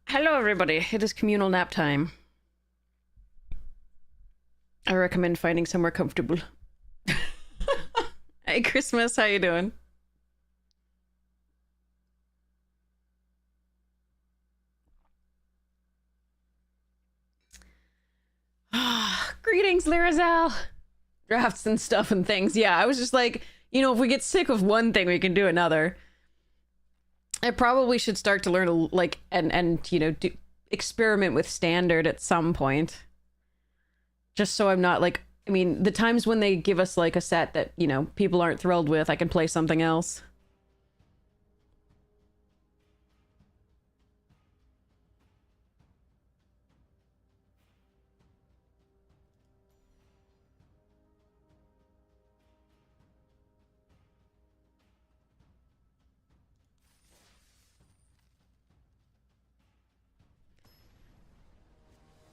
Hello, everybody. It is communal nap time. I recommend finding somewhere comfortable. Hey, Christmas, how you doing? Greetings, Lyrazal. Drafts and stuff and things. Yeah, I was just like, you know, if we get sick of one thing, we can do another. I probably should start to learn and you know, experiment with standard at some point. Just so I'm not like, I mean, the times when they give us like a set that, you know, people aren't thrilled with, I can play something else.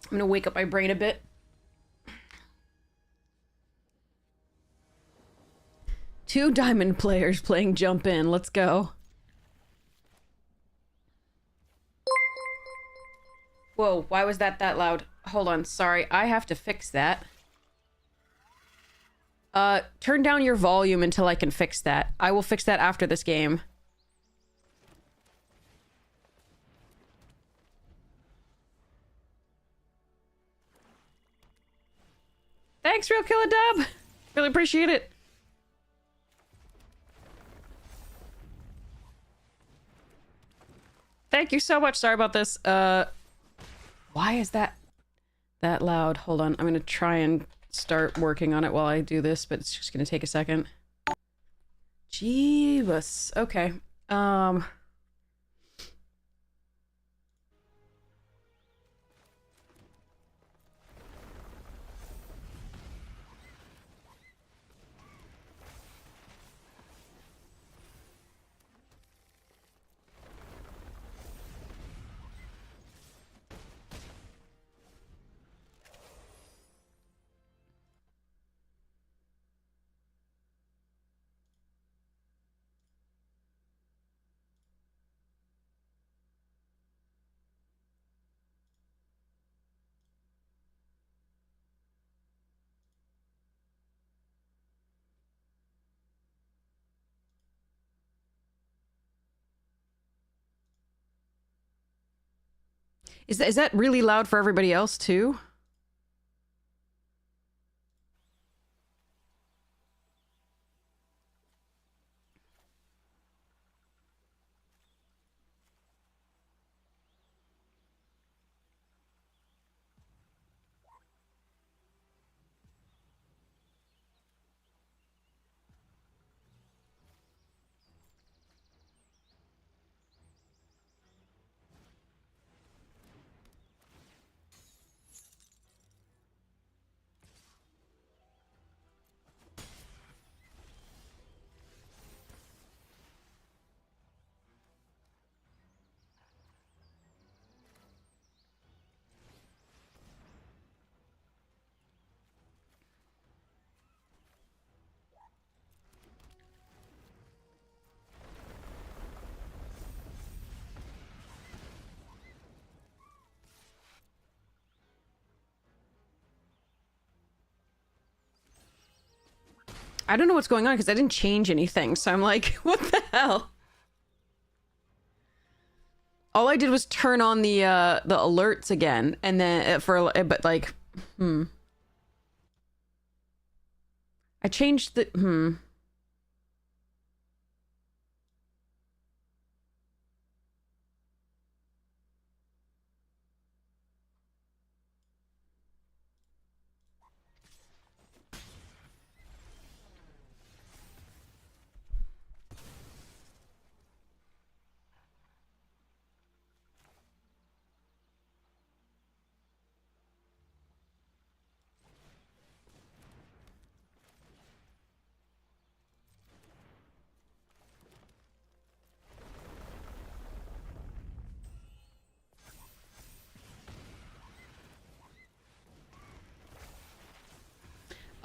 I'm gonna wake up my brain a bit. Two diamond players playing jump in. Let's go. Whoa, why was that loud? Hold on, sorry. I have to fix that. Turn down your volume until I can fix that. I will fix that after this game. Thanks, Real Killer Dub! Really appreciate it. Thank you so much. Sorry about this. Why is that loud? Hold on. I'm gonna try and start working on it while I do this, but it's just gonna take a second. Jeebus. Okay. Is that really loud for everybody else too? I don't know what's going on because I didn't change anything, so I'm like, what the hell? All I did was turn on the alerts again, and then but like, I changed the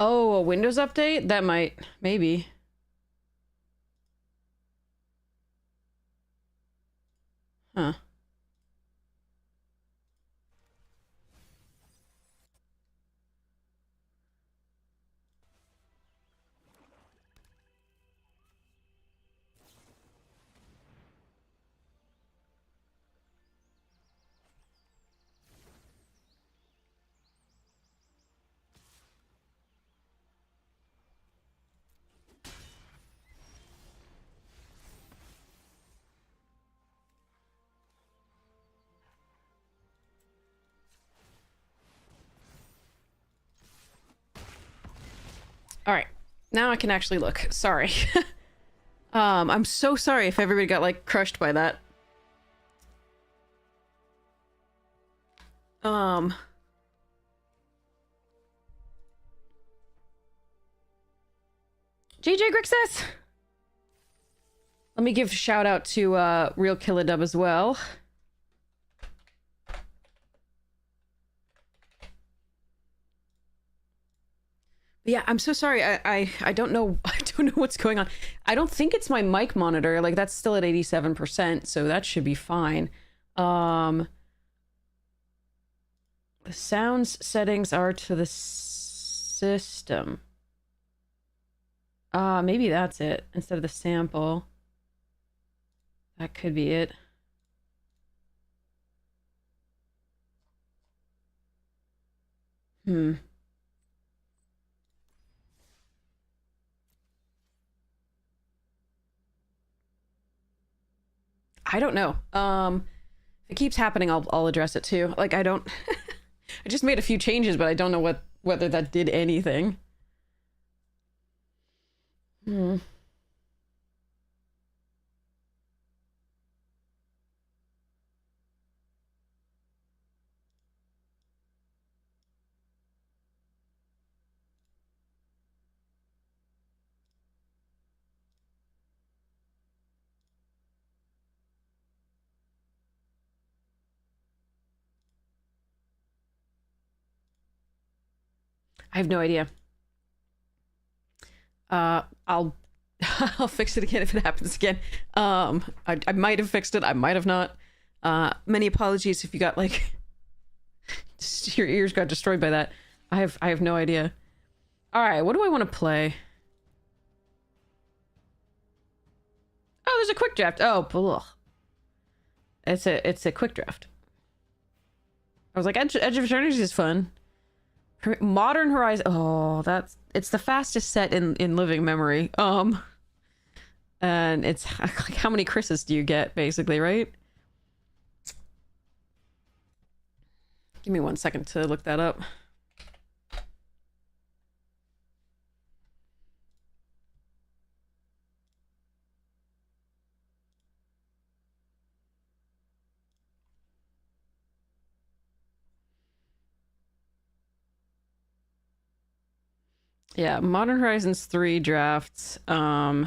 Oh, a Windows update? That might, maybe. Huh. All right. Now I can actually look. Sorry. I'm so sorry if everybody got, like, crushed by that. JJ Grixis! Let me give a shout out to Real Killadub as well. Yeah, I'm so sorry. I don't know. I don't know what's going on. I don't think it's my mic monitor. Like, that's still at 87%, so that should be fine. The sounds settings are to the system. Maybe that's it instead of the sample. That could be it. I don't know. If it keeps happening, I'll address it too. Like, I don't... I just made a few changes, but I don't know whether that did anything. I have no idea. I'll I'll fix it again if it happens again. I might have fixed it. I might have not. Many apologies if you got, like, your ears got destroyed by that. I have no idea. All right, what do I want to play? Oh, there's a quick draft. Oh, ugh. It's a quick draft. I was like, Edge of Eternity is fun. Modern Horizon. Oh, it's the fastest set in living memory. And it's like, how many Chris's do you get, basically, right? Give me 1 second to look that up. Yeah, Modern Horizons 3 drafts. Yeah,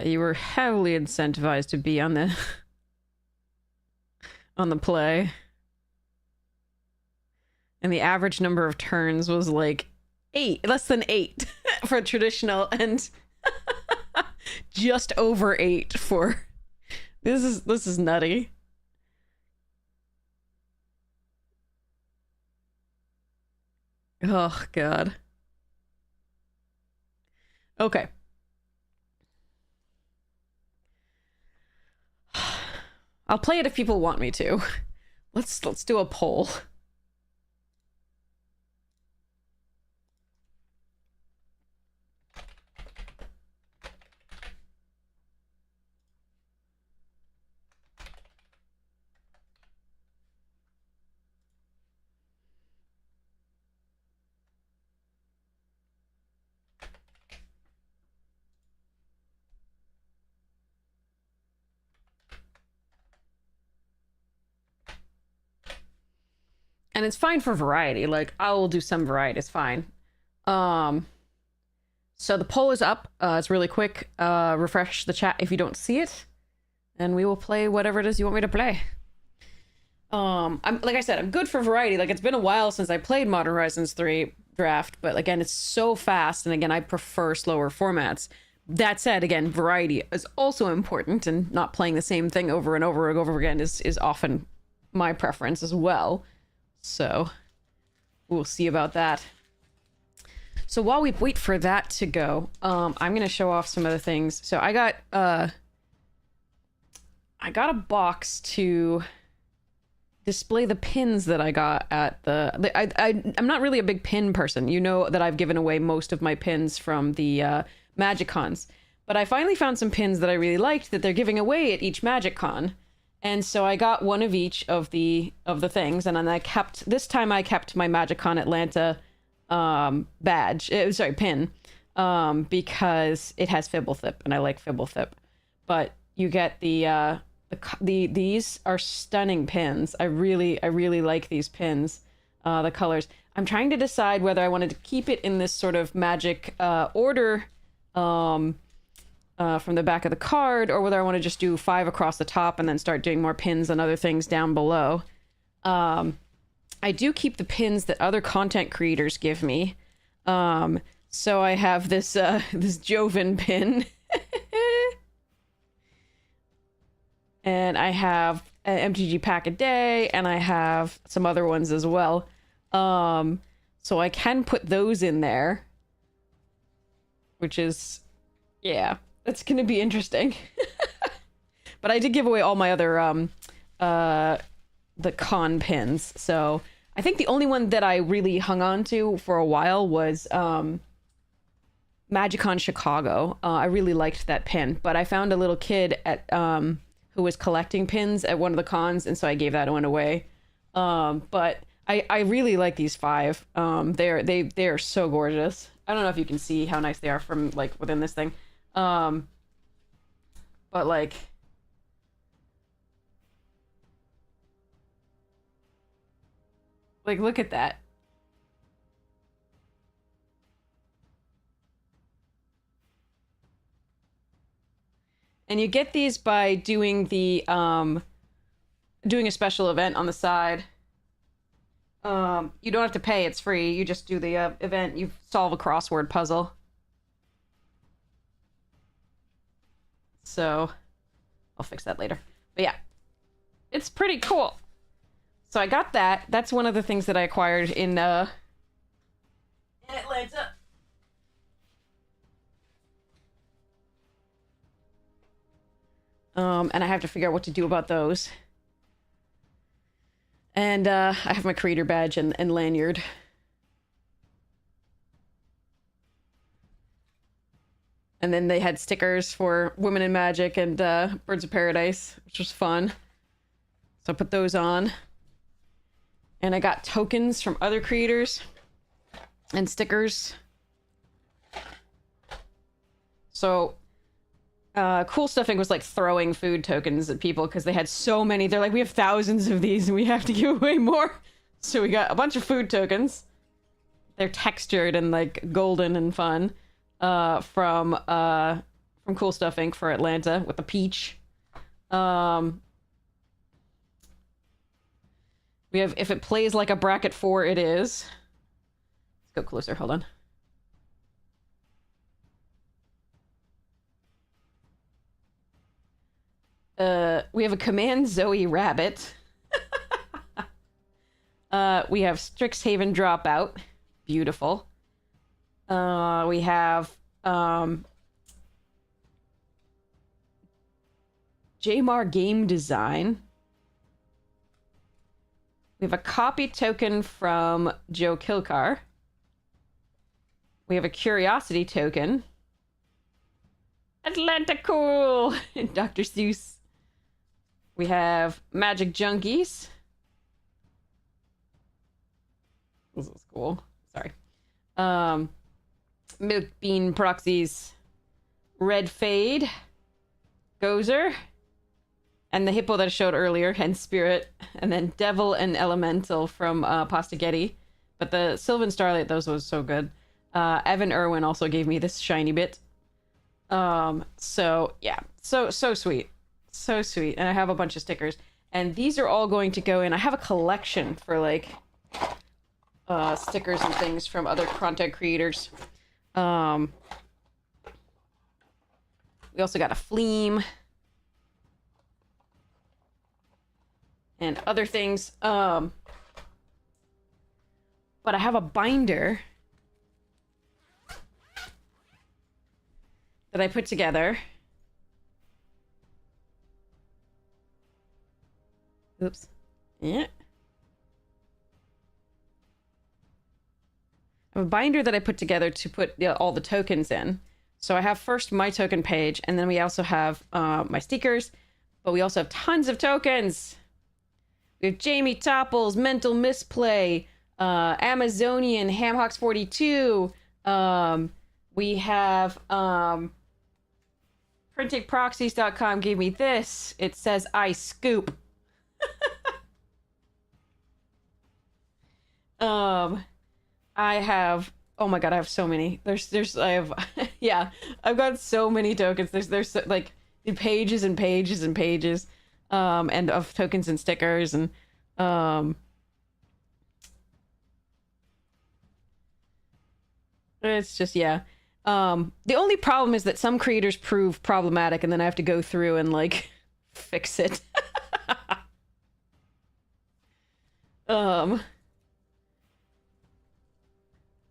you were heavily incentivized to be on the on the play. And the average number of turns was like 8, less than 8 for traditional, and just over 8 for this is nutty. Oh god. Okay. I'll play it if people want me to. Let's do a poll. And it's fine for variety. Like, I will do some variety. It's fine. So the poll is up. It's really quick. Refresh the chat if you don't see it, and we will play whatever it is you want me to play. I'm like I said, I'm good for variety. Like, it's been a while since I played Modern Horizons 3 draft, but again, it's so fast, and again, I prefer slower formats. That said, again, variety is also important, and not playing the same thing over and over and over again is often my preference as well. So we'll see about that. So while we wait for that to go, I'm gonna show off some other things. So I got a box to display the pins that I got at I'm not really a big pin person. You know that I've given away most of my pins from the MagicCons. But I finally found some pins that I really liked that they're giving away at each MagicCon. And so I got one of each of the things, and then this time I kept my MagicCon Atlanta badge. Sorry, pin. Because it has Fibblethip and I like Fibblethip. But you get these are stunning pins. I really like these pins. The colors. I'm trying to decide whether I wanted to keep it in this sort of magic order from the back of the card, or whether I want to just do 5 across the top and then start doing more pins and other things down below. I do keep the pins that other content creators give me. So I have this this Joven pin. And I have an MTG pack a day, and I have some other ones as well. So I can put those in there, which is, yeah, it's going to be interesting. But I did give away all my other the con pins. So I think the only one that I really hung on to for a while was MagicCon Chicago. I really liked that pin, but I found a little kid at who was collecting pins at one of the cons, and so I gave that one away. But I really like these 5. They're so gorgeous. I don't know if you can see how nice they are from like within this thing. But like look at that. And you get these by doing the doing a special event on the side. You don't have to pay, it's free. You just do the event, you solve a crossword puzzle. So I'll fix that later. But yeah, it's pretty cool. So I got that. That's one of the things that I acquired in Atlanta. And I have to figure out what to do about those. And I have my creator badge and lanyard. And then they had stickers for Women in Magic and Birds of Paradise, which was fun. So I put those on. And I got tokens from other creators and stickers. So Cool Stuffing was like throwing food tokens at people because they had so many. They're like, we have thousands of these and we have to give away more. So we got a bunch of food tokens. They're textured and like golden and fun. From Cool Stuffing for Atlanta with the peach. We have if it plays like a bracket 4, it is. Let's go closer. Hold on. We have a Command Zoe Rabbit. We have Strixhaven Dropout. Beautiful. We have Jamar Game Design. We have a copy token from Joe Kilcar. We have a Curiosity token. Atlanta Cool! Dr. Seuss. We have Magic Junkies. This is cool. Sorry. Milk Bean Proxies. Red Fade. Gozer. And the hippo that I showed earlier, and Spirit. And then Devil and Elemental from Pasta Getty. But the Sylvan Starlight, those was so good. Evan Irwin also gave me this shiny bit. So yeah, so sweet. So sweet. And I have a bunch of stickers. And these are all going to go in. I have a collection for like stickers and things from other content creators. We also got a Fleam. And other things. But I have a binder that I put together. Oops. Yeah. I have a binder that I put together to put all the tokens in. So I have first my token page, and then we also have my stickers, but we also have tons of tokens. We have Jamie Topples, Mental Misplay, Amazonian, Hamhawks42. We have printingproxies.com gave me this. It says I scoop. I have, oh my god, I have so many. I have, yeah, I've got so many tokens. There's like pages and pages and pages, and of tokens and stickers, and it's just, yeah. The only problem is that some creators prove problematic, and then I have to go through and like fix it.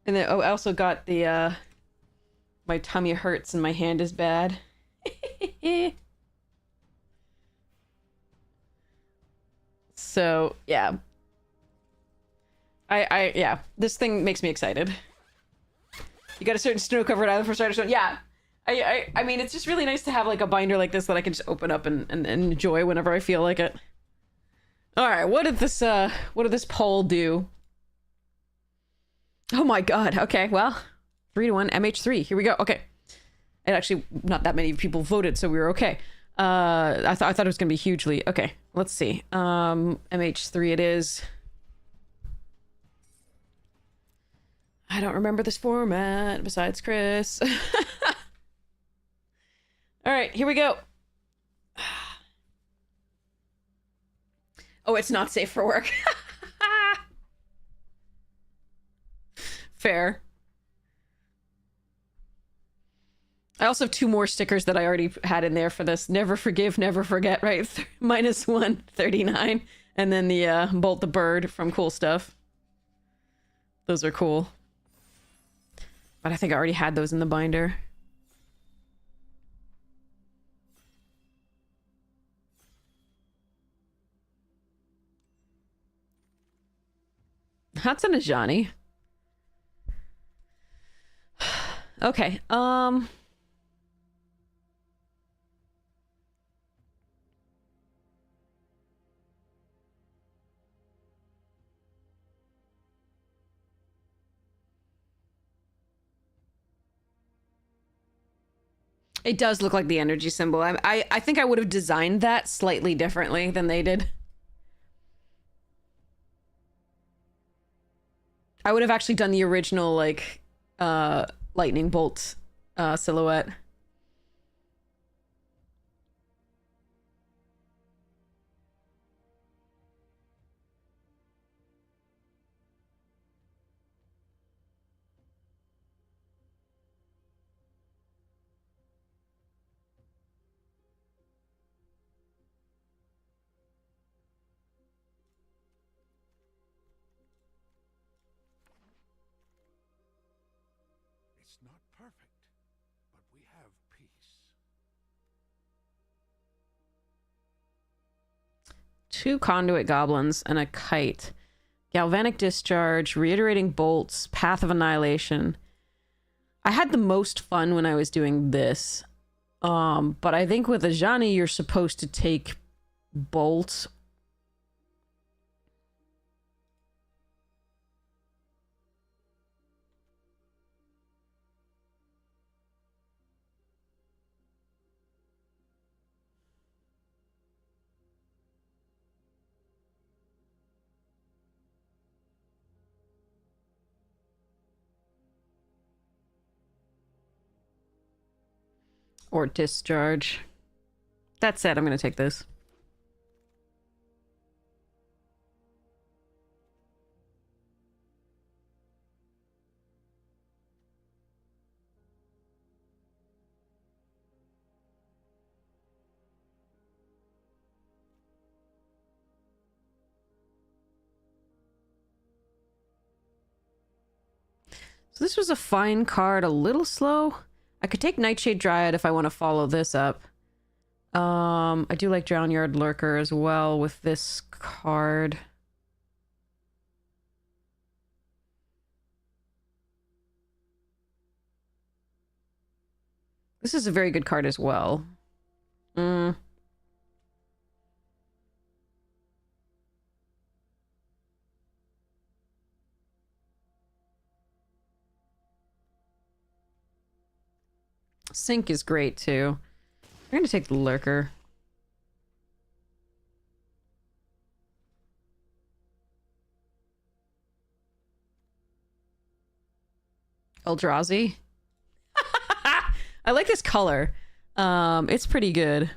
And then, oh, I also got the, my tummy hurts and my hand is bad. So, yeah. Yeah, this thing makes me excited. You got a certain snow-covered island for starter stone? Yeah. I mean, it's just really nice to have, like, a binder like this that I can just open up and enjoy whenever I feel like it. Alright, what did this poll do? Oh my god, okay, well, 3-1, MH3, here we go, okay. And actually, not that many people voted, so we were okay. I thought it was gonna be hugely, okay, let's see. MH3 it is. I don't remember this format, besides Chris. Alright, here we go. Oh, it's not safe for work. Fair. I also have 2 more stickers that I already had in there for this. Never forgive, never forget, right? -1, 39. And then the Bolt the Bird from Cool Stuff. Those are cool. But I think I already had those in the binder. That's an Ajani. Okay, it does look like the energy symbol. I think I would have designed that slightly differently than they did. I would have actually done the original, like, lightning bolt silhouette. It's not perfect, but we have peace. 2 conduit goblins and a kite. Galvanic discharge, reiterating bolts, path of annihilation. I had the most fun when I was doing this. But I think with Ajani, you're supposed to take bolt. Or discharge. That said, I'm going to take this. So this was a fine card, a little slow. I could take Nightshade Dryad if I want to follow this up. I do like Drown Yard Lurker as well with this card. This is a very good card as well. Sync is great too. I'm gonna take the Lurker. Eldrazi. I like this color. It's pretty good.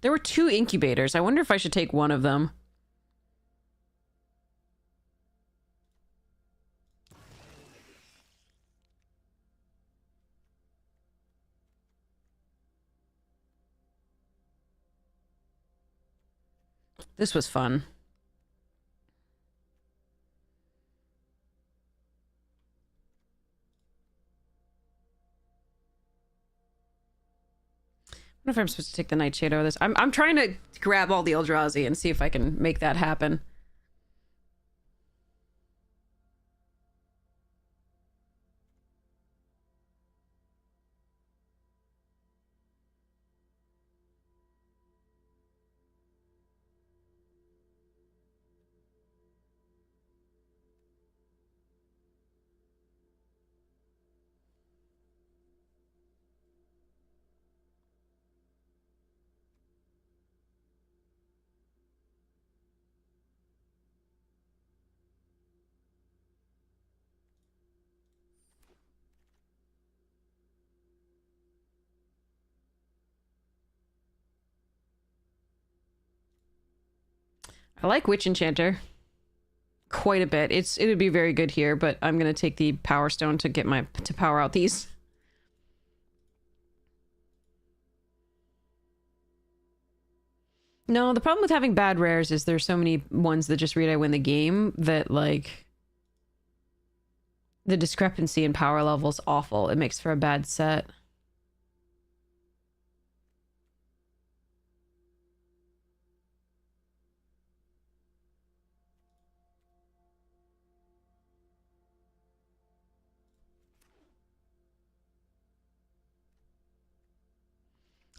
There were 2 incubators. I wonder if I should take one of them. This was fun. I wonder if I'm supposed to take the Nightshade out of this. I'm trying to grab all the Eldrazi and see if I can make that happen. I like Witch Enchanter quite a bit. It would be very good here, but I'm gonna take the Power Stone to get to power out these. No, the problem with having bad rares is there's so many ones that just read I win the game that, like, the discrepancy in power level is awful. It makes for a bad set.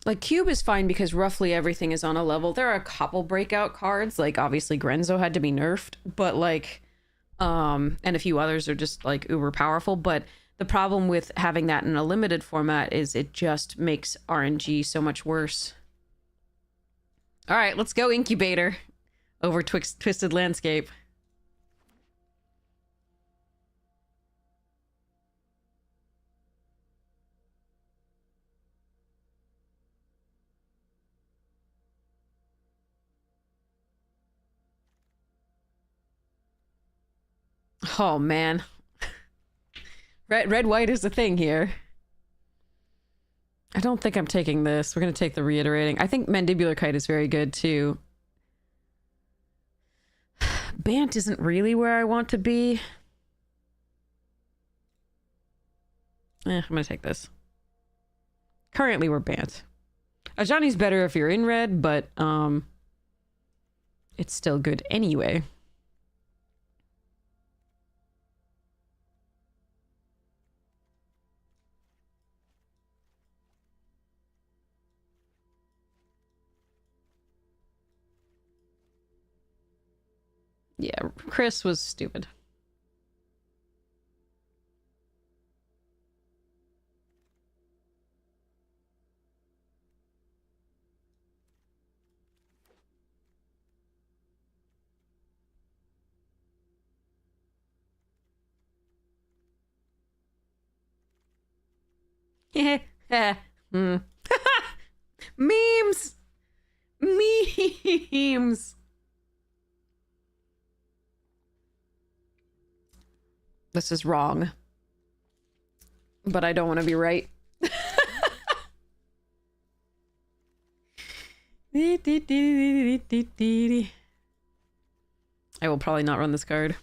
Like, Cube is fine because roughly everything is on a level. There are a couple breakout cards, like obviously Grenzo had to be nerfed, but like, and a few others are just like uber powerful. But the problem with having that in a limited format is it just makes RNG so much worse. All right, let's go Incubator over Twisted Landscape. Oh, man. Red white is the thing here. I don't think I'm taking this. We're going to take the Reiterating. I think Mandibular Kite is very good, too. Bant isn't really where I want to be. I'm going to take this. Currently, we're Bant. Ajani's better if you're in red, but it's still good anyway. Yeah, Chris was stupid. Mm. Memes! Memes! This is wrong. But I don't want to be right. I will probably not run this card.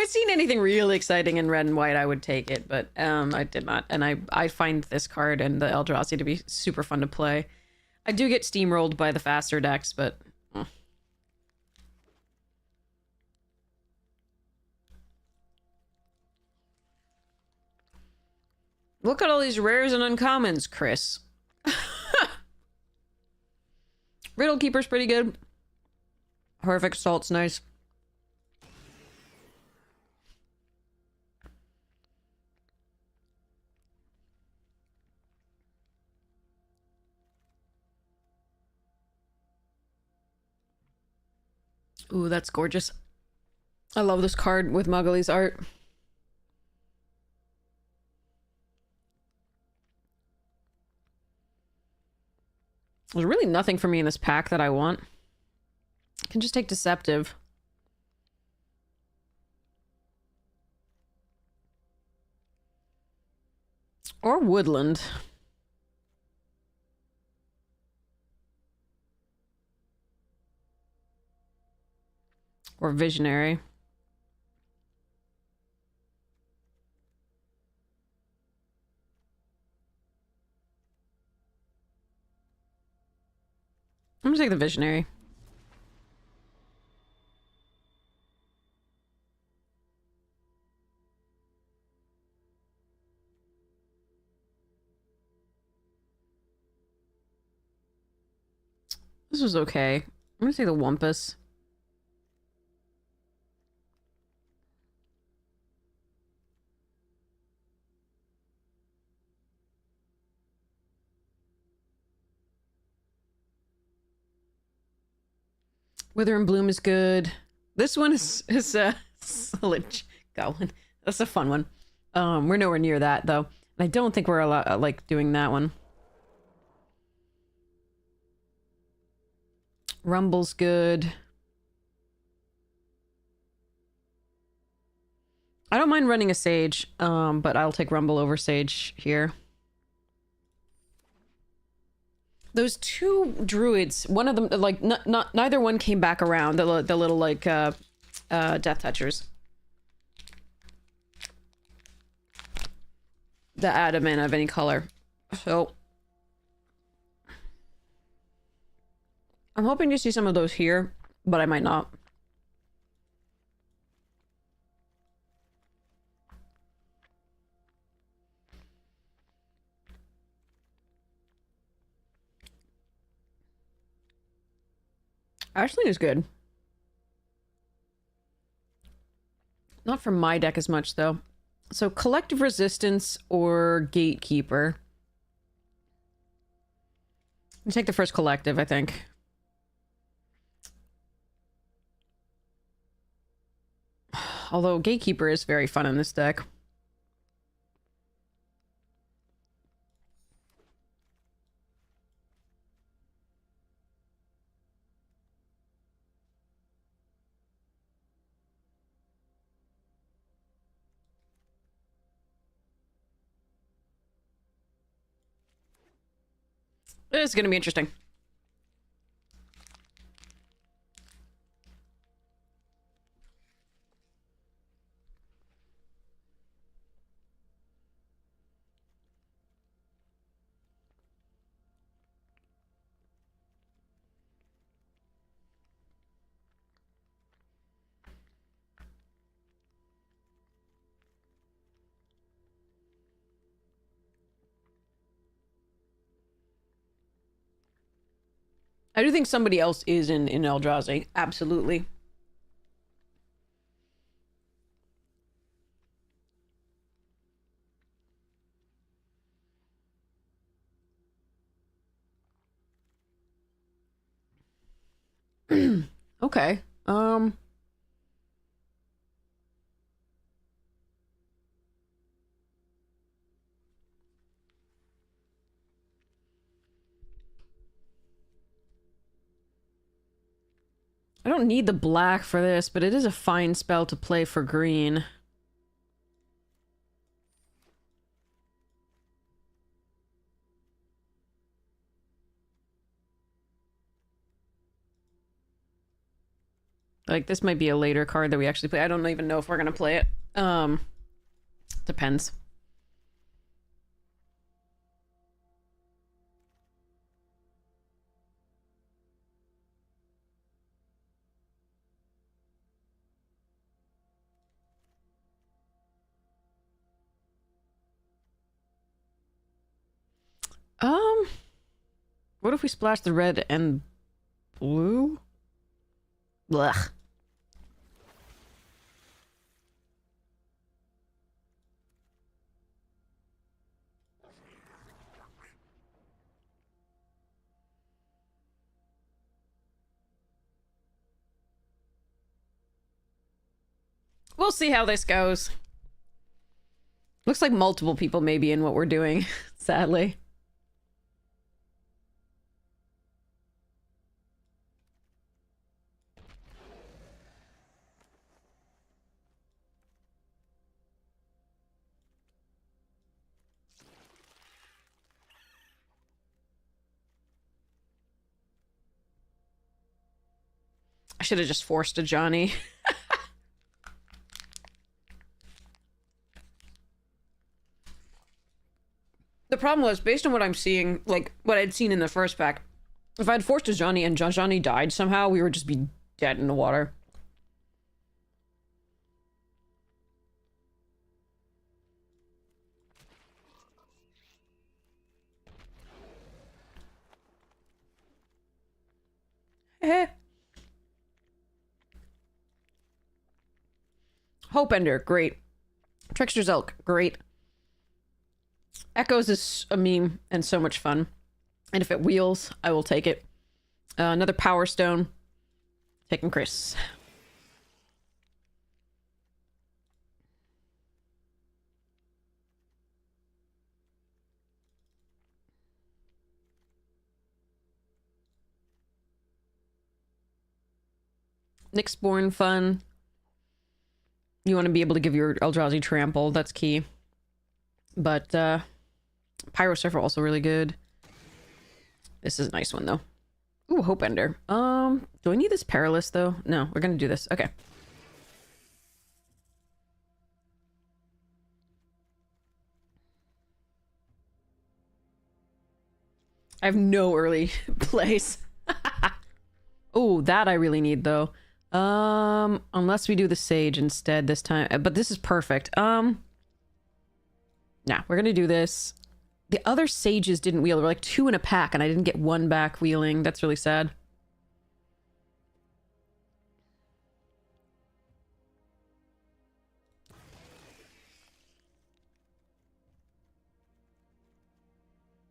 I seen anything really exciting in red and white, I would take it, but I did not. And I find this card and the Eldrazi to be super fun to play. I do get steamrolled by the faster decks, but... Look at all these rares and uncommons, Chris. Riddle Keeper's pretty good. Horrific Assault's nice. Ooh, that's gorgeous. I love this card with Muggly's art. There's really nothing for me in this pack that I want. I can just take Deceptive. Or Woodland. Or Visionary. I'm gonna take the Visionary. This was okay. I'm gonna take the Wumpus. Wither and Bloom is good. This one is Sludge Goblin. That's a fun one. We're nowhere near that though. I don't think we're like doing that one. Rumble's good. I don't mind running a Sage, but I'll take Rumble over Sage here. Those two druids, one of them, like, neither one came back around. The little, like, Death Touchers. The adamant of any color. So, I'm hoping to see some of those here, but I might not. Ashling is good. Not from my deck as much, though. So, Collective Resistance or Gatekeeper. I'll take the first Collective, I think. Although, Gatekeeper is very fun in this deck. It's gonna be interesting. I do think somebody else is in Eldrazi. Absolutely. Okay. I don't need the black for this, but it is a fine spell to play for green. Like, this might be a later card that we actually play. I don't even know if we're gonna play it. Depends. What if we splash the red and blue? Blech. We'll see how this goes. Looks like multiple people may be in what we're doing, sadly. I should have just forced a Johnny. The problem was, based on what I'm seeing, like, what I'd seen in the first pack, if I'd forced a Johnny and Johnny died somehow, we would just be dead in the water. Eh. Hopeender, great. Trickster's Elk, great. Echoes is a meme and so much fun. And if it wheels, I will take it. Another Power Stone. Taking Chris. Nyxborn, fun. You want to be able to give your Eldrazi trample. That's key. But, Pyro Surfer also really good. This is a nice one, though. Ooh, Hopeender. Do I need this Perilous, though? No, we're gonna do this. Okay. I have no early place. Oh, that I really need, though. Unless we do the Sage instead this time. But this is perfect. Nah, we're gonna do this. The other Sages didn't wheel. There were like 2 in a pack, and I didn't get 1 back wheeling. That's really sad.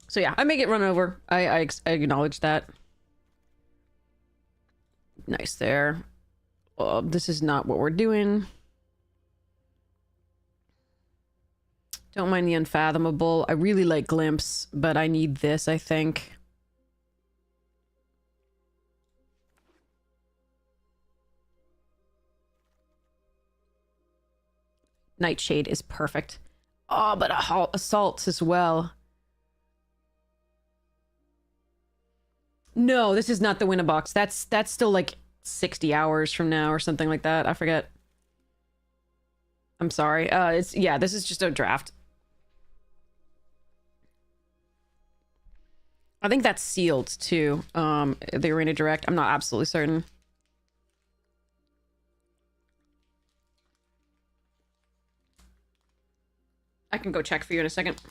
So yeah, I may get run over. I acknowledge that. Nice there. This is not what we're doing. Don't mind the Unfathomable. I really like Glimpse, but I need this, I think. Nightshade is perfect. Oh, but Assaults as well. No, this is not the Winnabox. That's still like 60 hours from now or something like that. I forget. I'm sorry. Yeah, this is just a draft. I think that's sealed too. The Arena Direct. I'm not absolutely certain. I can go check for you in a second.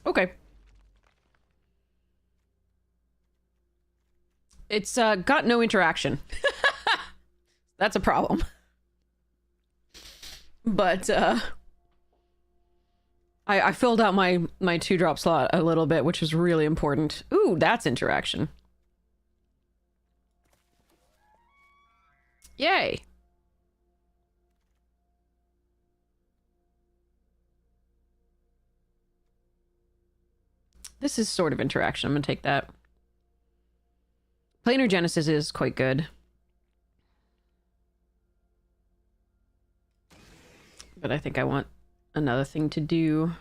Okay. It's got no interaction. That's a problem. But I filled out my 2-drop slot a little bit, which was really important. Ooh, that's interaction. Yay. This is sort of interaction. I'm gonna take that. Planar Genesis is quite good. But I think I want another thing to do.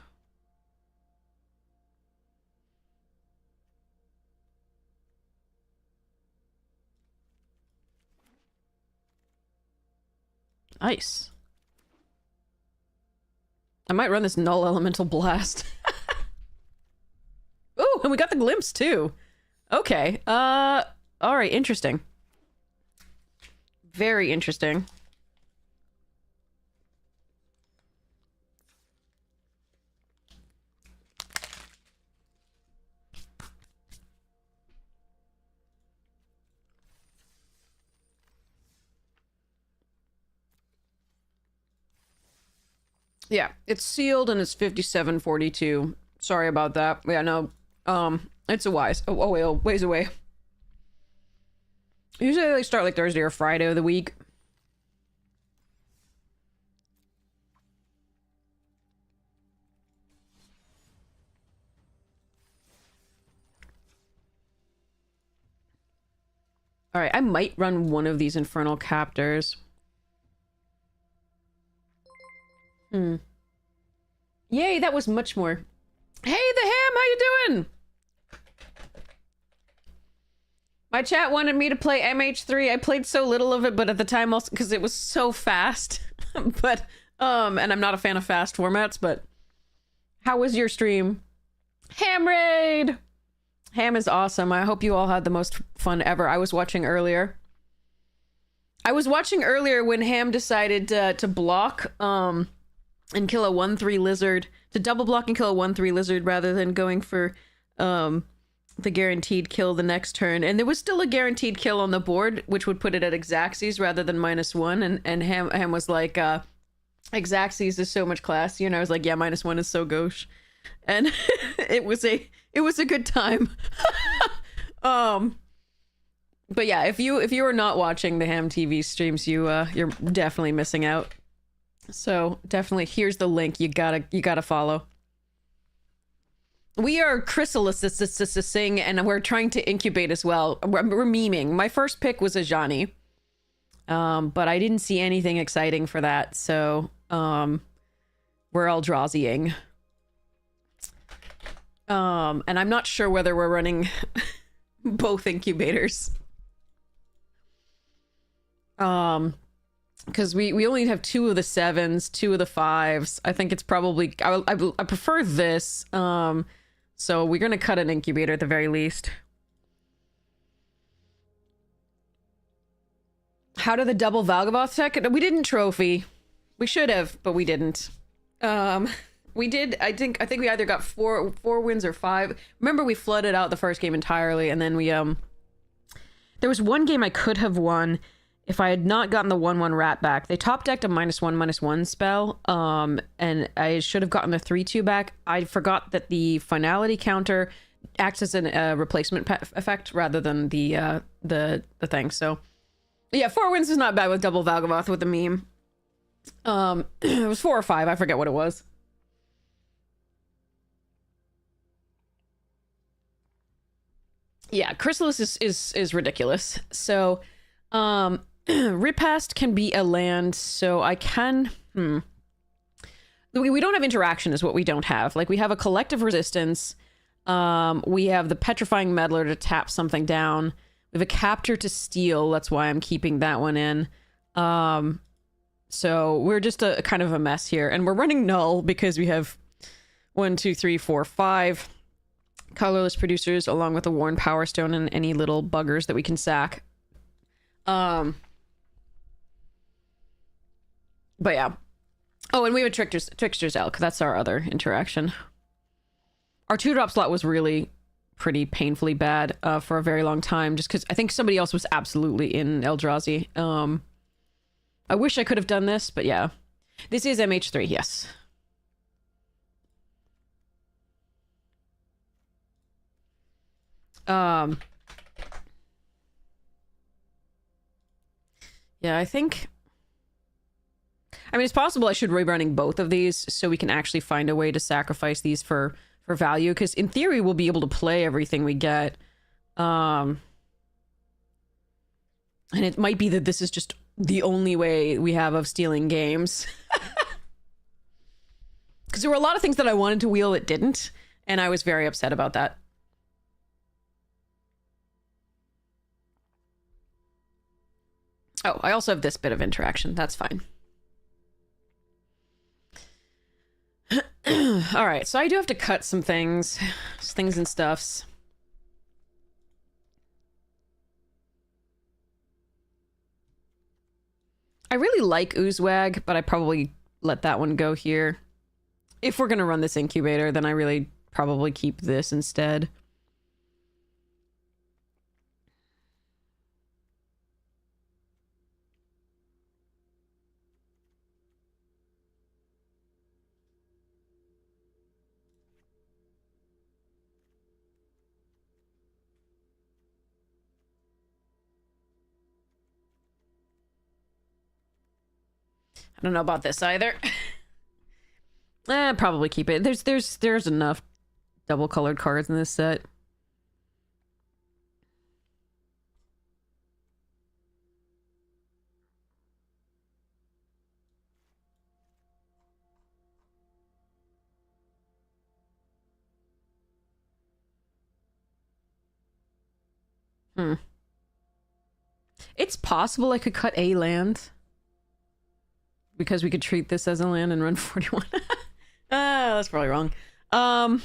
Nice. I might run this Null Elemental Blast. Ooh, and we got the glimpse too. Okay. All right, interesting. Very interesting. Yeah, it's sealed and it's 5742. Sorry about that. Yeah, no. It's a ways away. Usually they start like Thursday or Friday of the week. All right, I might run one of these Infernal Captors. Yay, that was much more. Hey, the Ham, how you doing? My chat wanted me to play MH3. I played so little of it, but at the time also because it was so fast. But and I'm not a fan of fast formats, but how was your stream? Ham raid. Ham is awesome. I hope you all had the most fun ever. I was watching earlier. When Ham decided to block and kill a 1/3 lizard, to double block and kill a 1/3 lizard rather than going for the guaranteed kill the next turn. And there was still a guaranteed kill on the board, which would put it at Xaxes rather than -1. And Ham was like, Xaxes is so much classier. And I was like, yeah, -1 is so gauche. And it was a good time. But yeah, if you are not watching the Ham TV streams, you're definitely missing out. So definitely, here's the link. You gotta follow. We are chrysalis-ing, and we're trying to incubate as well. We're memeing. My first pick was a Ajani, but I didn't see anything exciting for that, so we're all drawsying. And I'm not sure whether we're running both incubators. Because we only have 2 of the 7s, 2 of the 5s. I think it's probably... I prefer this. So we're going to cut an incubator at the very least. How did the double Valgavoth tech? We didn't trophy. We should have, but we didn't. We did... I think we either got 4 wins or 5. Remember, we flooded out the first game entirely, and then we... There was one game I could have won if I had not gotten the 1/1 rat back. They top decked a -1/-1 spell, and I should have gotten the 3/2 back. I forgot that the finality counter acts as a replacement effect rather than the thing. So yeah, 4 wins is not bad with double Valgavoth with the meme. It was 4 or 5. I forget what it was. Yeah, Chrysalis is ridiculous. So Ripast can be a land, so I can... We don't have interaction is what we don't have. Like, we have a collective resistance. We have the Petrifying Meddler to tap something down. We have a Captor to steal. That's why I'm keeping that one in. So we're just a kind of a mess here. And we're running Null because we have 1, 2, 3, 4, 5 colorless producers along with a Worn Power Stone and any little buggers that we can sack. But yeah. Oh, and we have a Trickster's Elk. That's our other interaction. Our 2-drop slot was really pretty painfully bad for a very long time, just because I think somebody else was absolutely in Eldrazi. I wish I could have done this, but yeah. This is MH3, yes. Yeah, I think... I mean, it's possible I should be running both of these so we can actually find a way to sacrifice these for value, because in theory we'll be able to play everything we get. And it might be that this is just the only way we have of stealing games. Because there were a lot of things that I wanted to wheel that didn't, and I was very upset about that. Oh, I also have this bit of interaction. That's fine. All right, so I do have to cut some things and stuffs. I really like Oozewag, but I probably let that one go here. If we're gonna run this incubator, then I really probably keep this instead. I don't know about this either. Probably keep it. There's enough double colored cards in this set. It's possible I could cut a land, because we could treat this as a land and run 41. That's probably wrong. I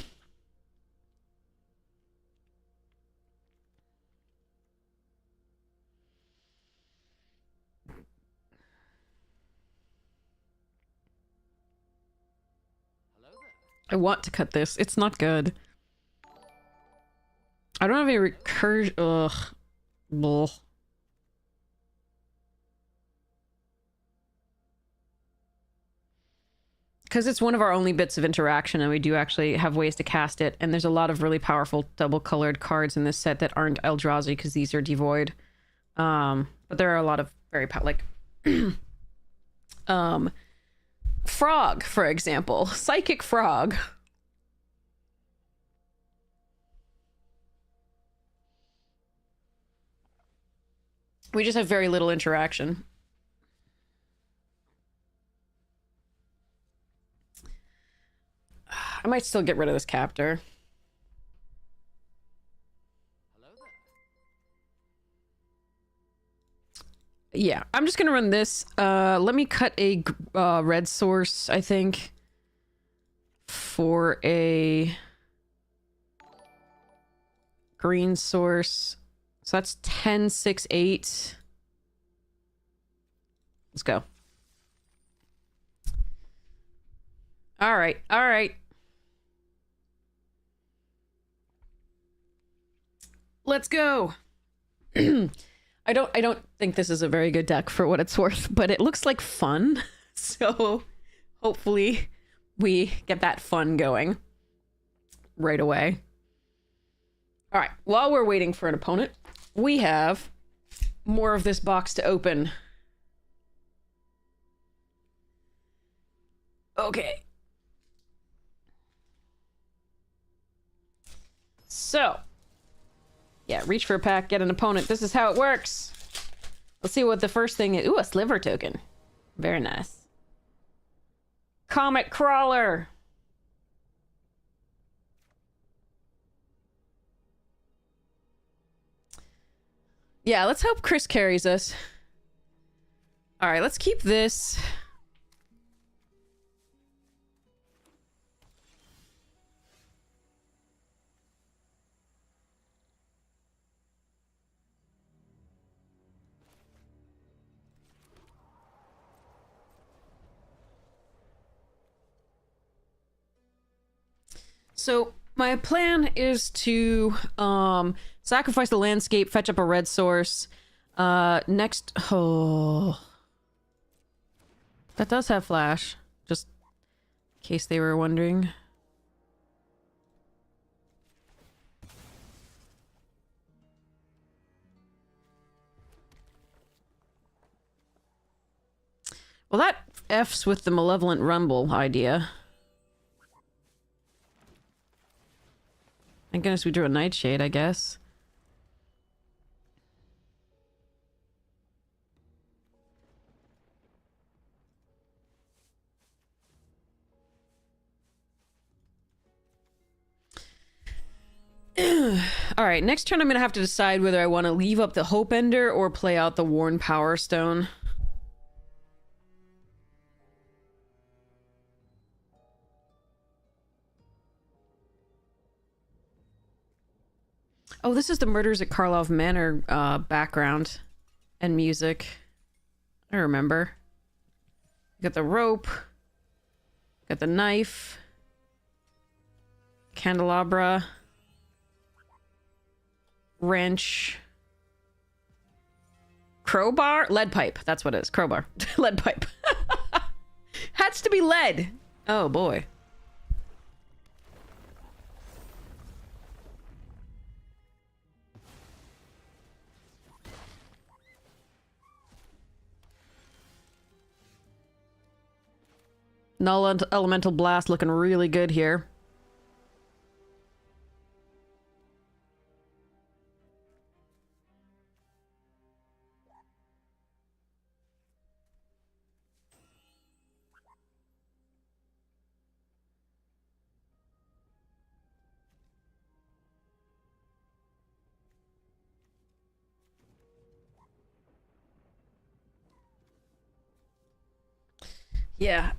want to cut this. It's not good. I don't have any recursion. Ugh. Bull. Because it's one of our only bits of interaction, and we do actually have ways to cast it, and there's a lot of really powerful double-colored cards in this set that aren't Eldrazi, because these are devoid. But there are a lot of very like... Frog, for example. Psychic Frog. We just have very little interaction. I might still get rid of this captor. Hello there. Yeah, I'm just gonna run this. Let me cut a red source, I think, for a green source. So that's 10, 6, 8. Let's go. All right, all right. Let's go. I don't think this is a very good deck for what it's worth, but it looks like fun. So hopefully we get that fun going right away. All right, while we're waiting for an opponent, we have more of this box to open. Okay. So, yeah, reach for a pack, get an opponent. This is how it works. Let's see what the first thing is. Ooh, a sliver token. Very nice. Comet Crawler. Yeah, let's hope Chris carries us. All right, let's keep this. So My plan is to sacrifice the landscape, fetch up a red source. Next, oh, that does have flash, just in case they were wondering. Well, that F's with the malevolent rumble idea. Thank goodness we drew a nightshade, I guess. Alright, next turn I'm gonna have to decide whether I want to leave up the Hope Ender or play out the Worn Power Stone. Oh, this is the Murders at Karlov Manor background and music. I remember. Got the rope. Got the knife. Candelabra. Wrench. Crowbar? Lead pipe. That's what it is. Crowbar. Lead pipe. Has to be lead. Oh, boy. Null Elemental Blast looking really good here. Yeah,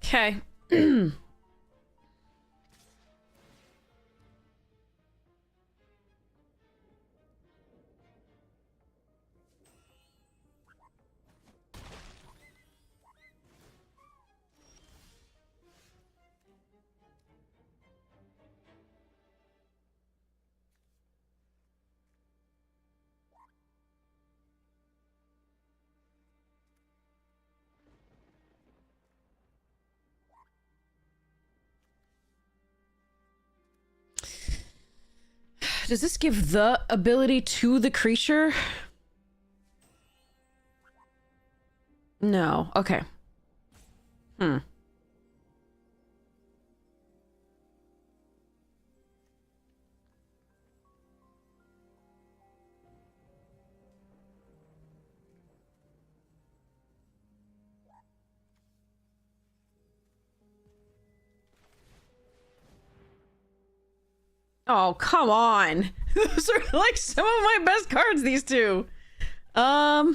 okay. Does this give the ability to the creature? No. Okay. Oh, come on. Those are like some of my best cards, these two. So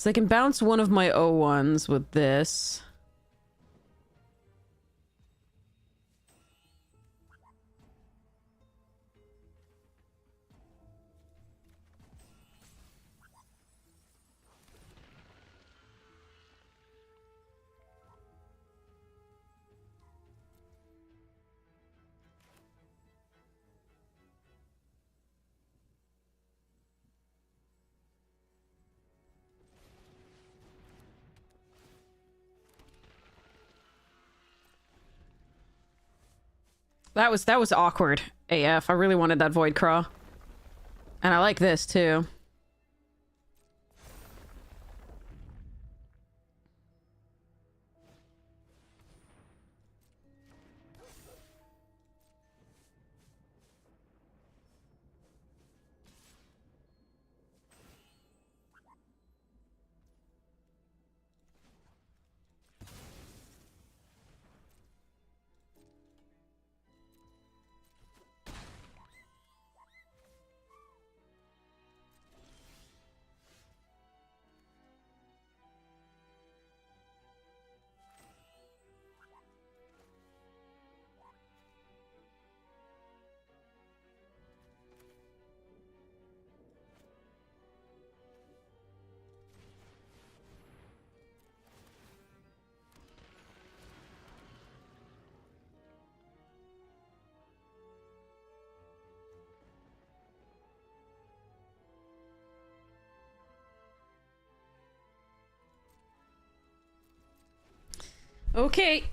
I can bounce one of my O1s with this. That was awkward AF. I really wanted that Void Craw. And I like this too. Okay.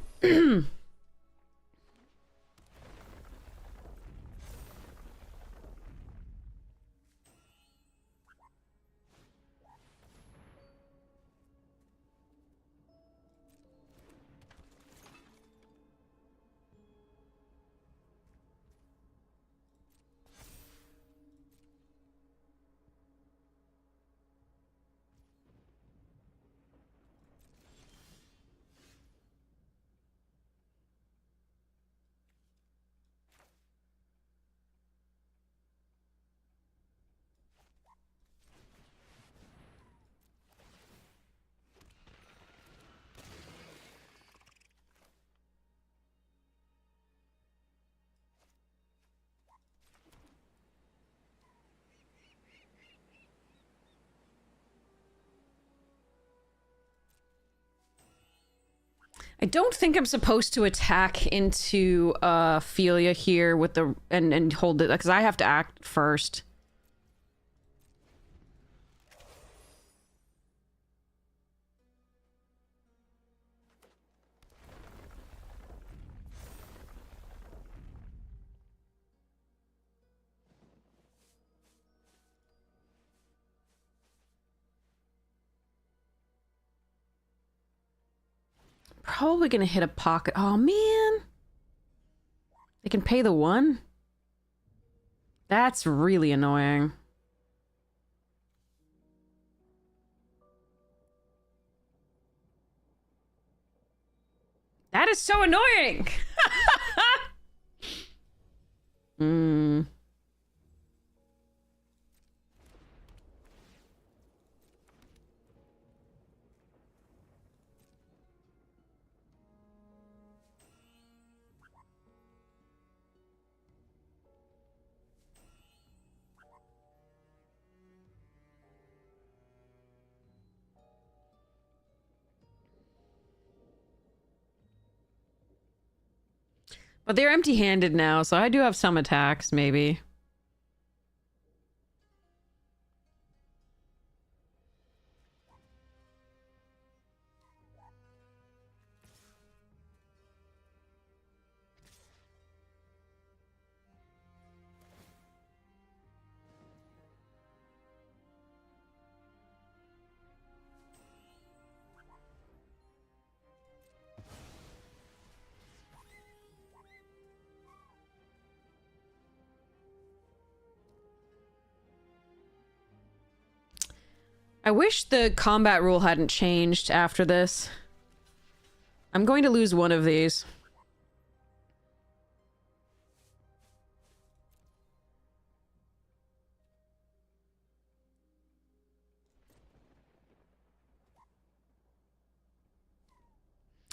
I don't think I'm supposed to attack into Ophelia here with the and hold it, because I have to act first. Probably gonna hit a pocket. Oh man, they can pay the one. That's really annoying. That is so annoying. Hmm. But they're empty-handed now, so I do have some attacks, maybe. I wish the combat rule hadn't changed after this. I'm going to lose one of these.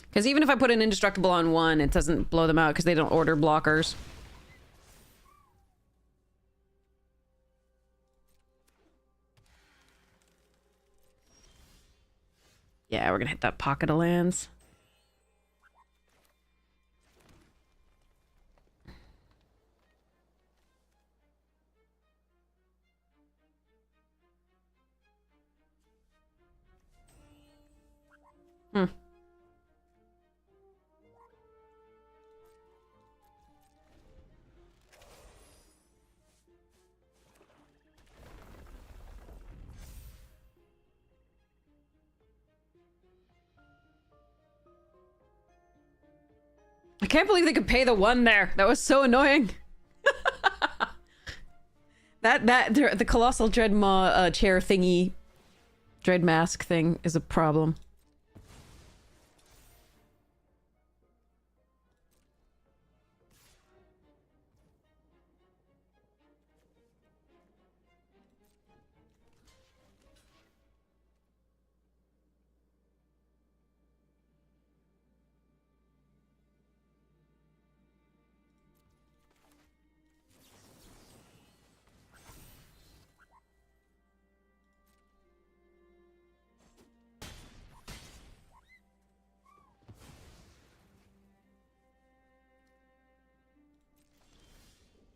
Because even if I put an indestructible on one, it doesn't blow them out because they don't order blockers. Yeah, we're gonna hit that pocket of lands. Hmm. I can't believe they could pay the one there. That was so annoying. The colossal dread chair thingy, dread mask thing is a problem.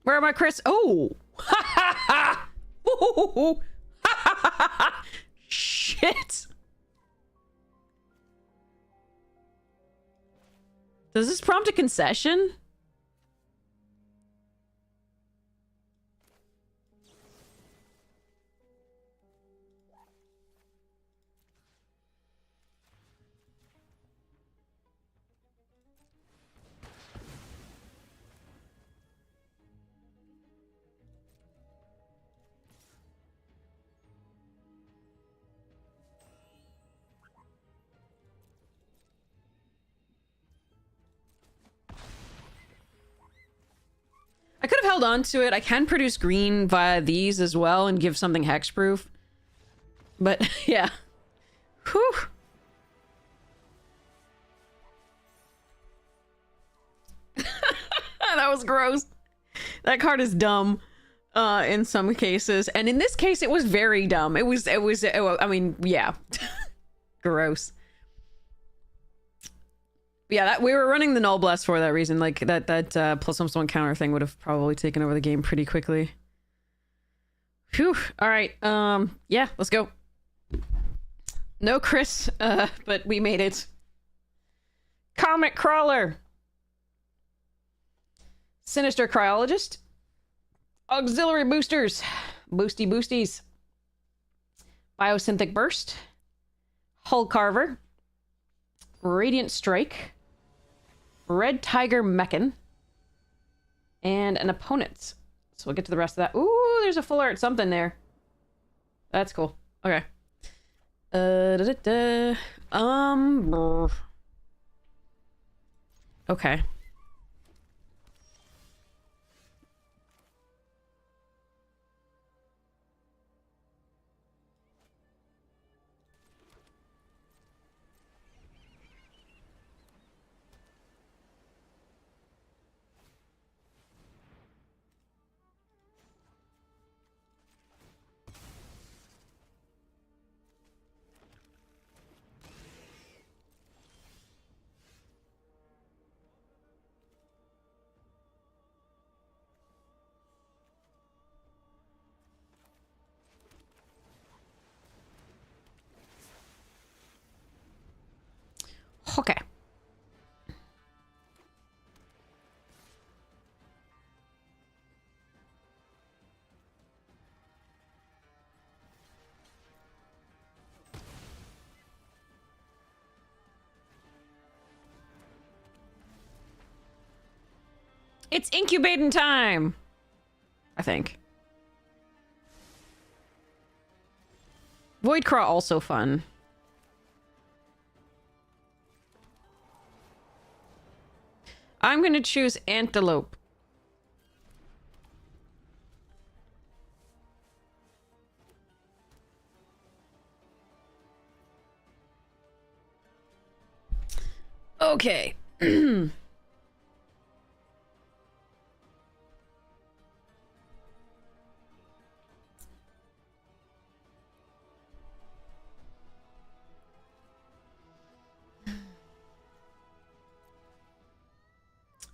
Where am I, Chris? Oh! Ha ha ha! Ha ha ha! Shit! Does this prompt a concession? I could have held on to it. I can produce green via these as well and give something hexproof. But, yeah. Whew. That was gross. That card is dumb in some cases. And in this case, it was very dumb. I mean, yeah. Gross. Yeah, that we were running the Null Blast for that reason. Like, that +1/+1 counter thing would have probably taken over the game pretty quickly. Phew. Alright, yeah, let's go. No Chris, but we made it. Comet Crawler! Sinister Cryologist. Auxiliary Boosters. Boosty Boosties. Biosynthetic Burst. Hull Carver. Radiant Strike. Red Tiger Mechan. And an opponent. So we'll get to the rest of that. Ooh, there's a full art something there. That's cool. Okay. Okay. Okay. It's incubating time! I think. Voidcraw also fun. I'm gonna choose Antelope. Okay.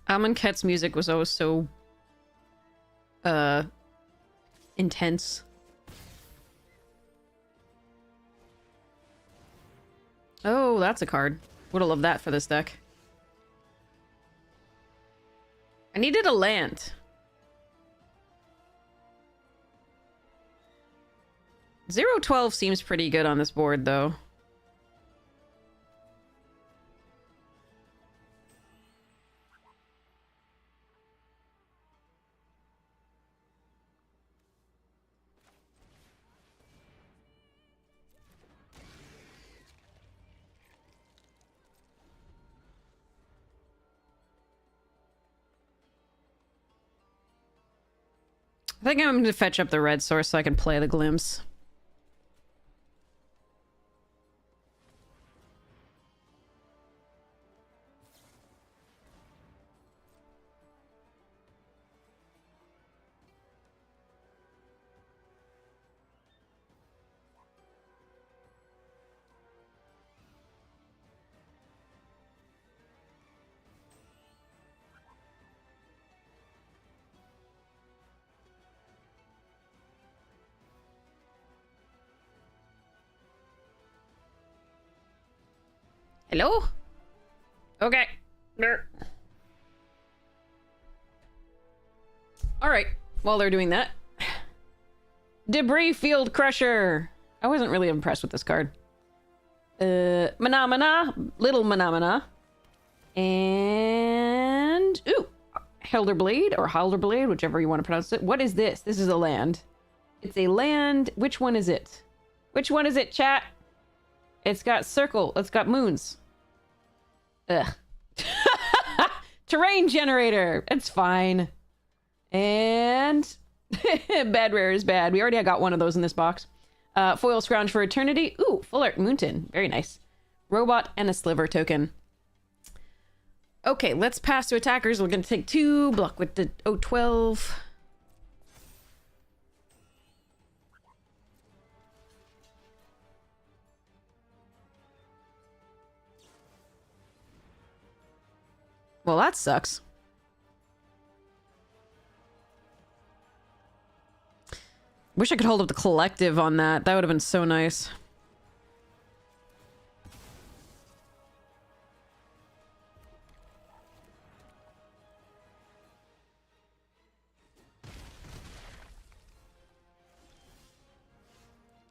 Amonkhet's music was always so intense. Oh, that's a card. Would have loved that for this deck. I needed a land. 0-12 seems pretty good on this board, though. I think I'm going to fetch up the red source so I can play the glimpse. Hello? Okay. All right, while they're doing that, Debris Field Crusher. I wasn't really impressed with this card. Mana, little Mana. And ooh, Helderblade or Halderblade, whichever you want to pronounce it. What is this? This is a land. It's a land. Which one is it? Which one is it, chat? It's got circle. It's got moons. Ugh. Terrain generator. It's fine. And bad rare is bad. We already got one of those in this box. Foil Scrounge for Eternity. Ooh, Full Art Moonton. Very nice. Robot and a Sliver token. Okay, let's pass to attackers. We're going to take 2. Block with the 012. Well, that sucks. Wish I could hold up the collective on that. That would have been so nice.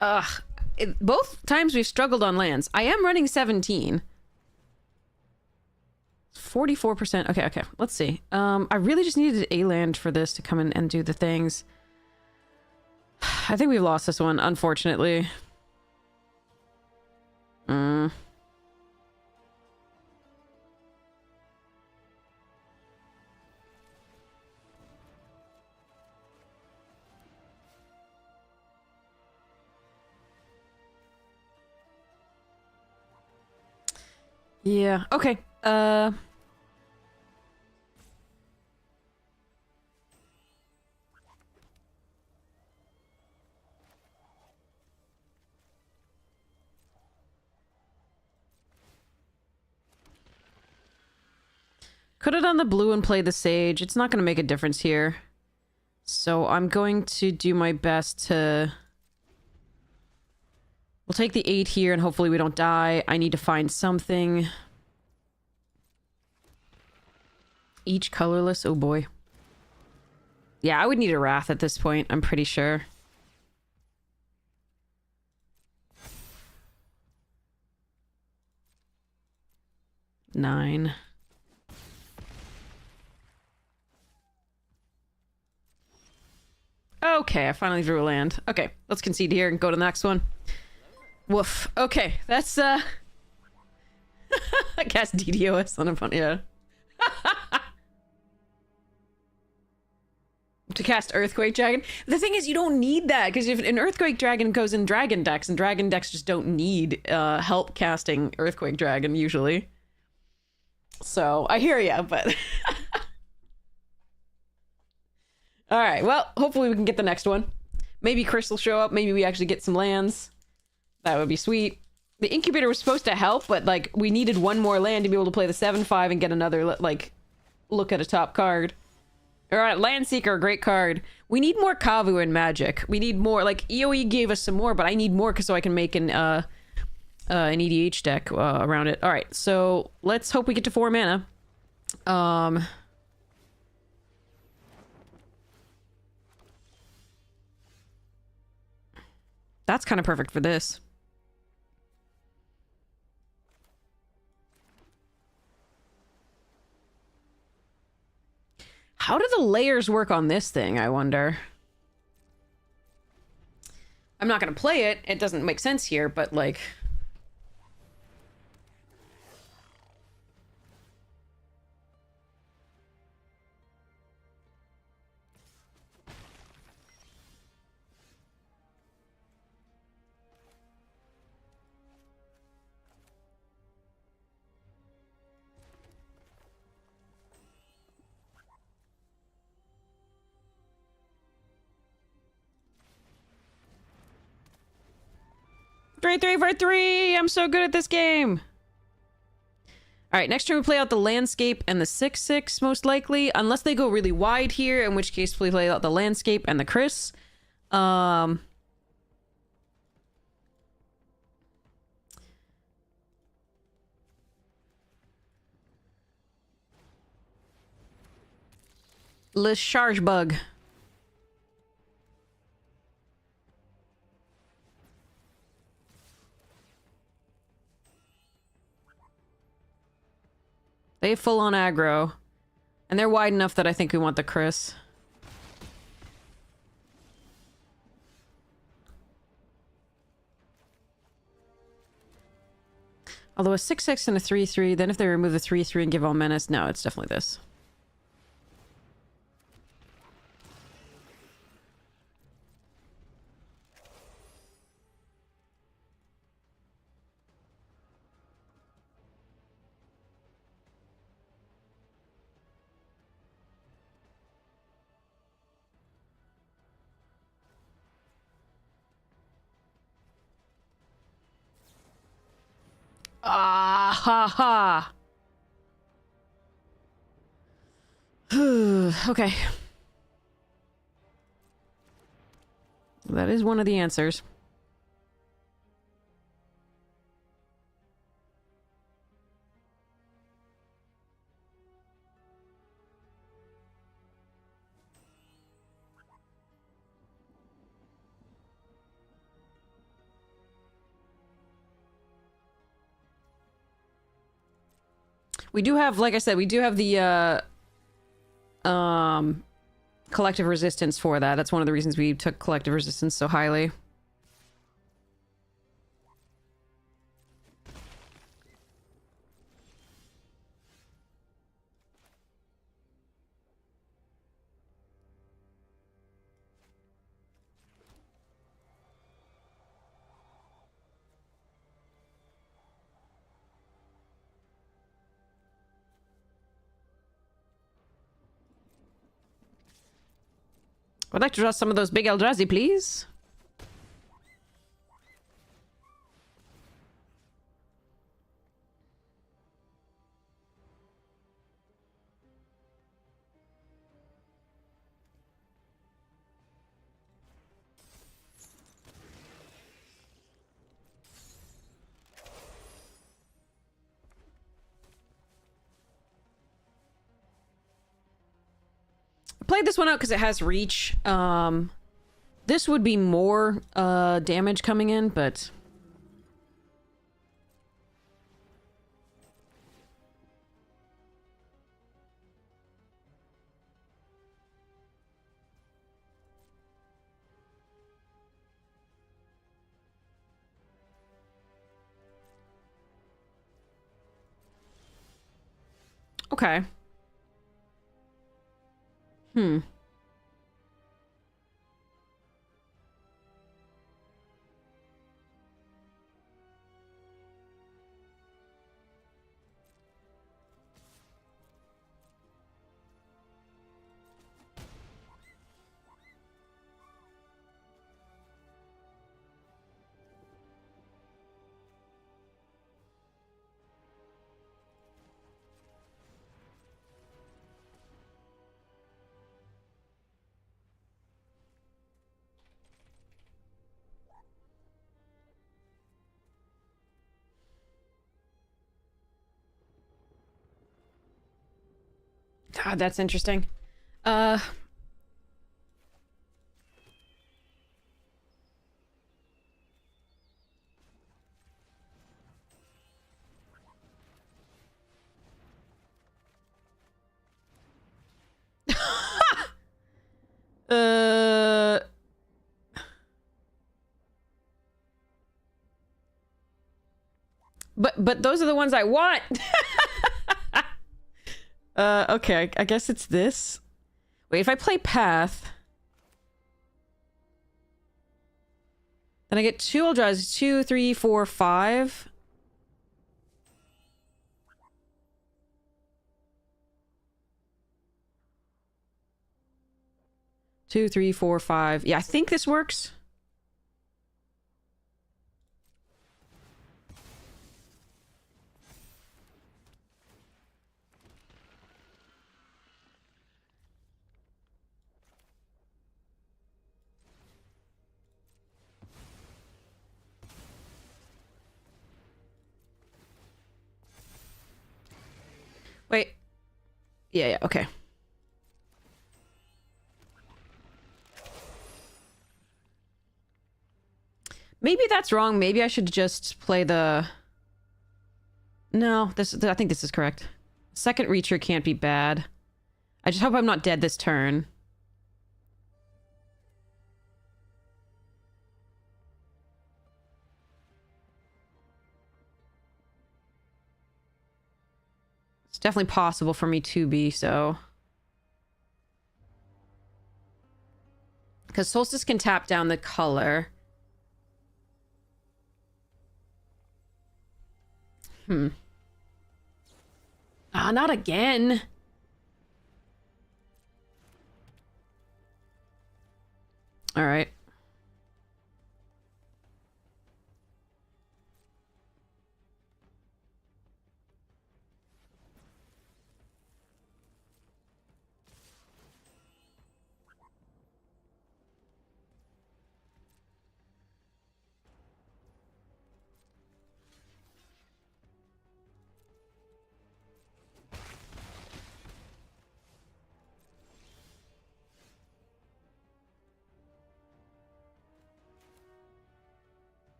Ugh. Both times we've struggled on lands. I am running 17. 44%. Okay. Let's see. I really just needed a land for this to come in and do the things. I think we've lost this one, unfortunately. Yeah, okay. Could have done the blue and play the sage. It's not going to make a difference here. So I'm going to do my best to... We'll take the 8 here and hopefully we don't die. I need to find something. Each colorless. Oh boy. Yeah, I would need a Wrath at this point, I'm pretty sure. Nine. Okay, I finally drew a land. Okay, let's concede here and go to the next one. Woof. Okay, that's, I cast DDoS on a fun, yeah. To cast Earthquake Dragon. The thing is, you don't need that, because if an Earthquake Dragon goes in Dragon decks, and Dragon decks just don't need help casting Earthquake Dragon, usually. So, I hear ya, but... Alright, well, hopefully we can get the next one. Maybe Chris will show up, maybe we actually get some lands. That would be sweet. The Incubator was supposed to help, but, like, we needed one more land to be able to play the 7/5 and get another, like, look at a top card. Alright, Landseeker, great card. We need more Kavu in Magic. We need more, like, EOE gave us some more, but I need more so I can make an EDH deck around it. Alright, so let's hope we get to 4 mana. That's kind of perfect for this. How do the layers work on this thing, I wonder? I'm not going to play it. It doesn't make sense here, but like... Three for 3! I'm so good at this game! Alright, next turn we play out the Landscape and the 6/6, most likely. Unless they go really wide here, in which case we play out the Landscape and the Chris. Le charge bug. They full on aggro. And they're wide enough that I think we want the Chris. Although a 6-6 and a 3-3, then if they remove the 3-3 and give all menace, no, it's definitely this. Ah, ha, ha. Okay. That is one of the answers. We do have, like I said, we do have the, collective resistance for that. That's one of the reasons we took collective resistance so highly. I'd like to draw some of those big Eldrazi, please. Played this one out because it has reach. This would be more damage coming in, but okay. God, that's interesting. Uh... But those are the ones I want. Okay, I guess it's this. Wait, if I play Path, then I get 2 Eldrazi, 2, 3, 4, 5. Two, three, four, five. Yeah, I think this works. Wait. Yeah, okay. Maybe that's wrong. Maybe I should just play the... No, I think this is correct. Second Reacher can't be bad. I just hope I'm not dead this turn. It's definitely possible for me to be, so... Because Solstice can tap down the color. Ah, not again. All right.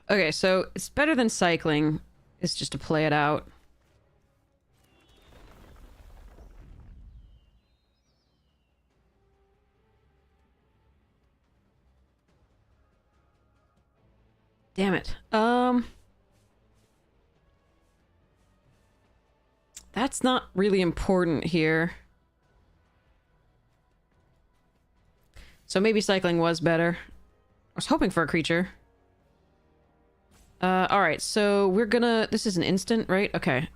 Okay, so it's better than cycling. It's just to play it out. Damn it. That's not really important here. So maybe cycling was better. I was hoping for a creature. Alright, so we're gonna... This is an instant, right? Okay.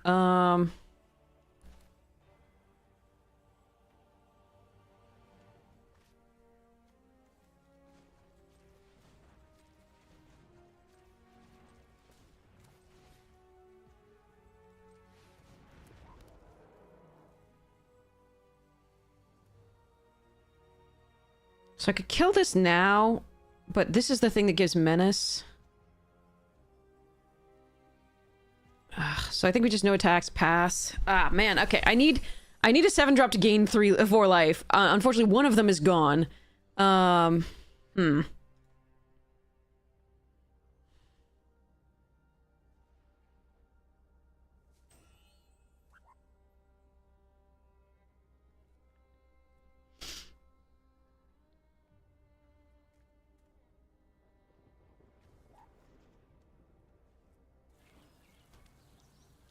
So I could kill this now, but this is the thing that gives menace. So I think we just no attacks, pass. Ah, man, okay. I need a 7-drop to gain 4 life. Unfortunately, one of them is gone.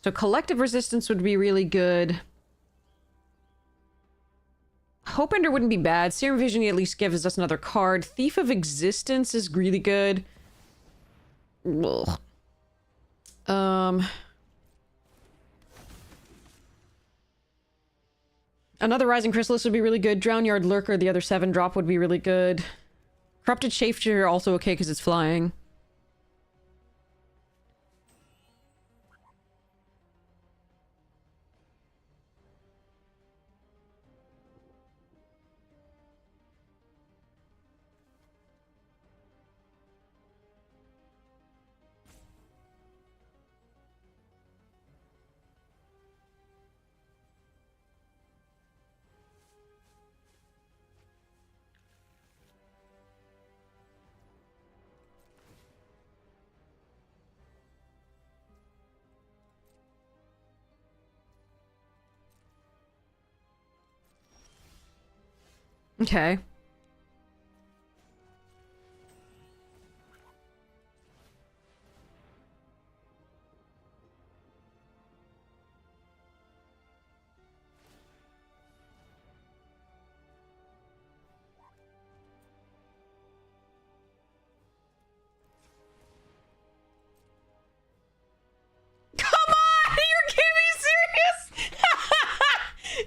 So collective resistance would be really good. Hopeender wouldn't be bad. Serum Vision at least gives us another card. Thief of Existence is really good. Ugh. Another Rising Chrysalis would be really good. Drownyard Lurker, the other 7-drop, would be really good. Corrupted Shapeshifter also okay because it's flying. Okay. Come on! You're kidding me serious?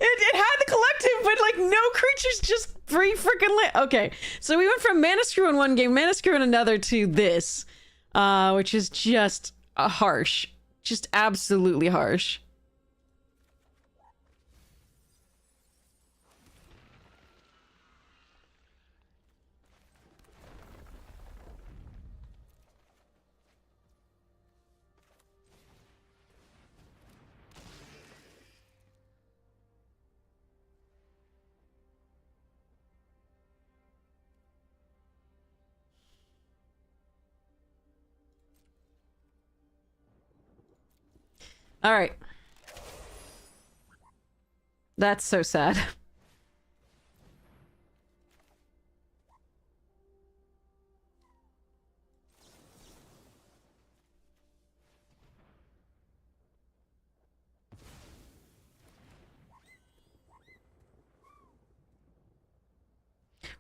It had the collective, but like no creatures, just free freaking lit. Okay, so we went from Mana Screw in one game, Mana Screw in another to this, which is just harsh. Just absolutely harsh. All right. That's so sad.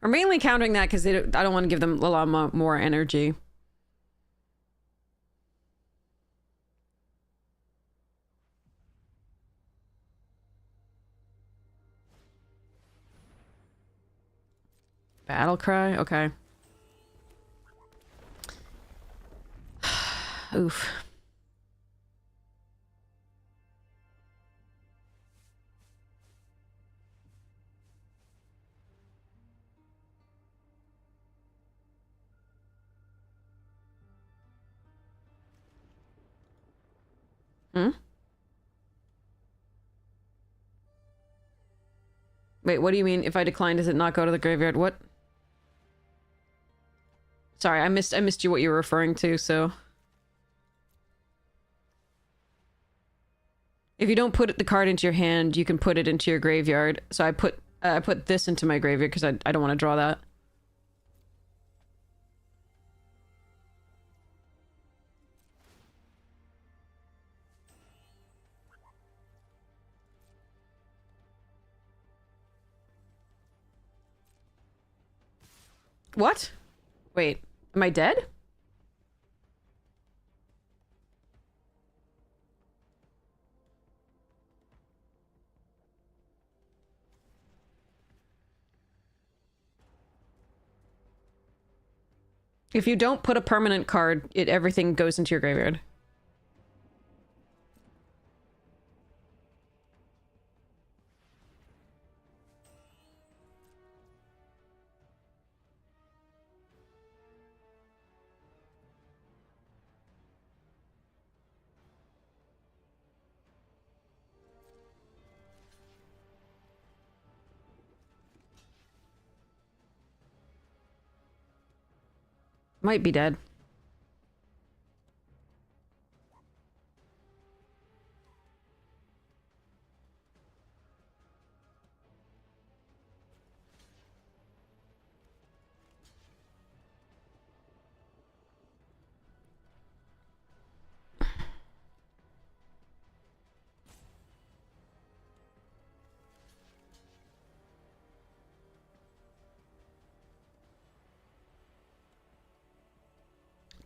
We're mainly countering that because I don't want to give them a lot more energy. Battle cry? Okay. Oof. Hmm? Wait, what do you mean? If I decline, does it not go to the graveyard? What? Sorry, I missed you what you were referring to, so... If you don't put the card into your hand, you can put it into your graveyard. So I put this into my graveyard because I don't want to draw that. What? Wait, am I dead? If you don't put a permanent card, everything goes into your graveyard. Might be dead.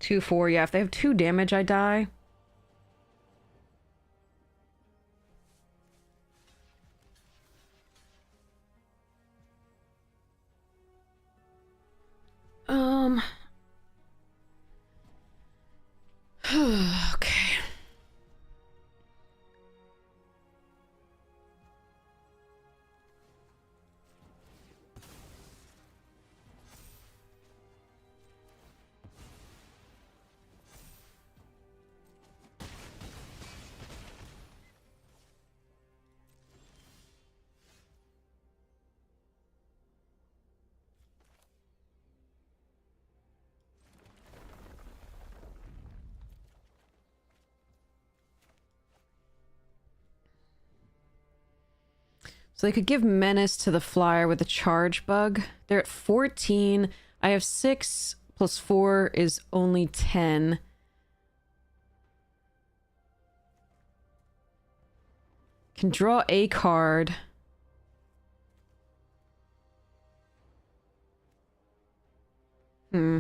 Two, four, yeah. If they have 2 damage, I die. Okay. So they could give Menace to the flyer with a charge bug. They're at 14. I have 6 plus 4 is only 10. Can draw a card. Hmm.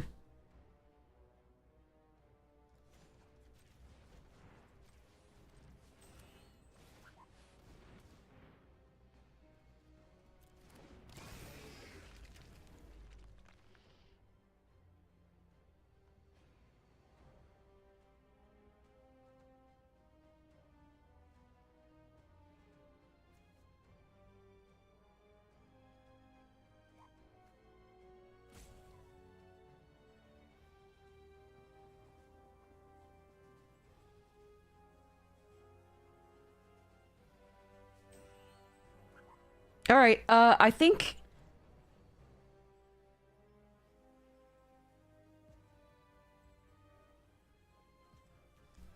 All right, I think...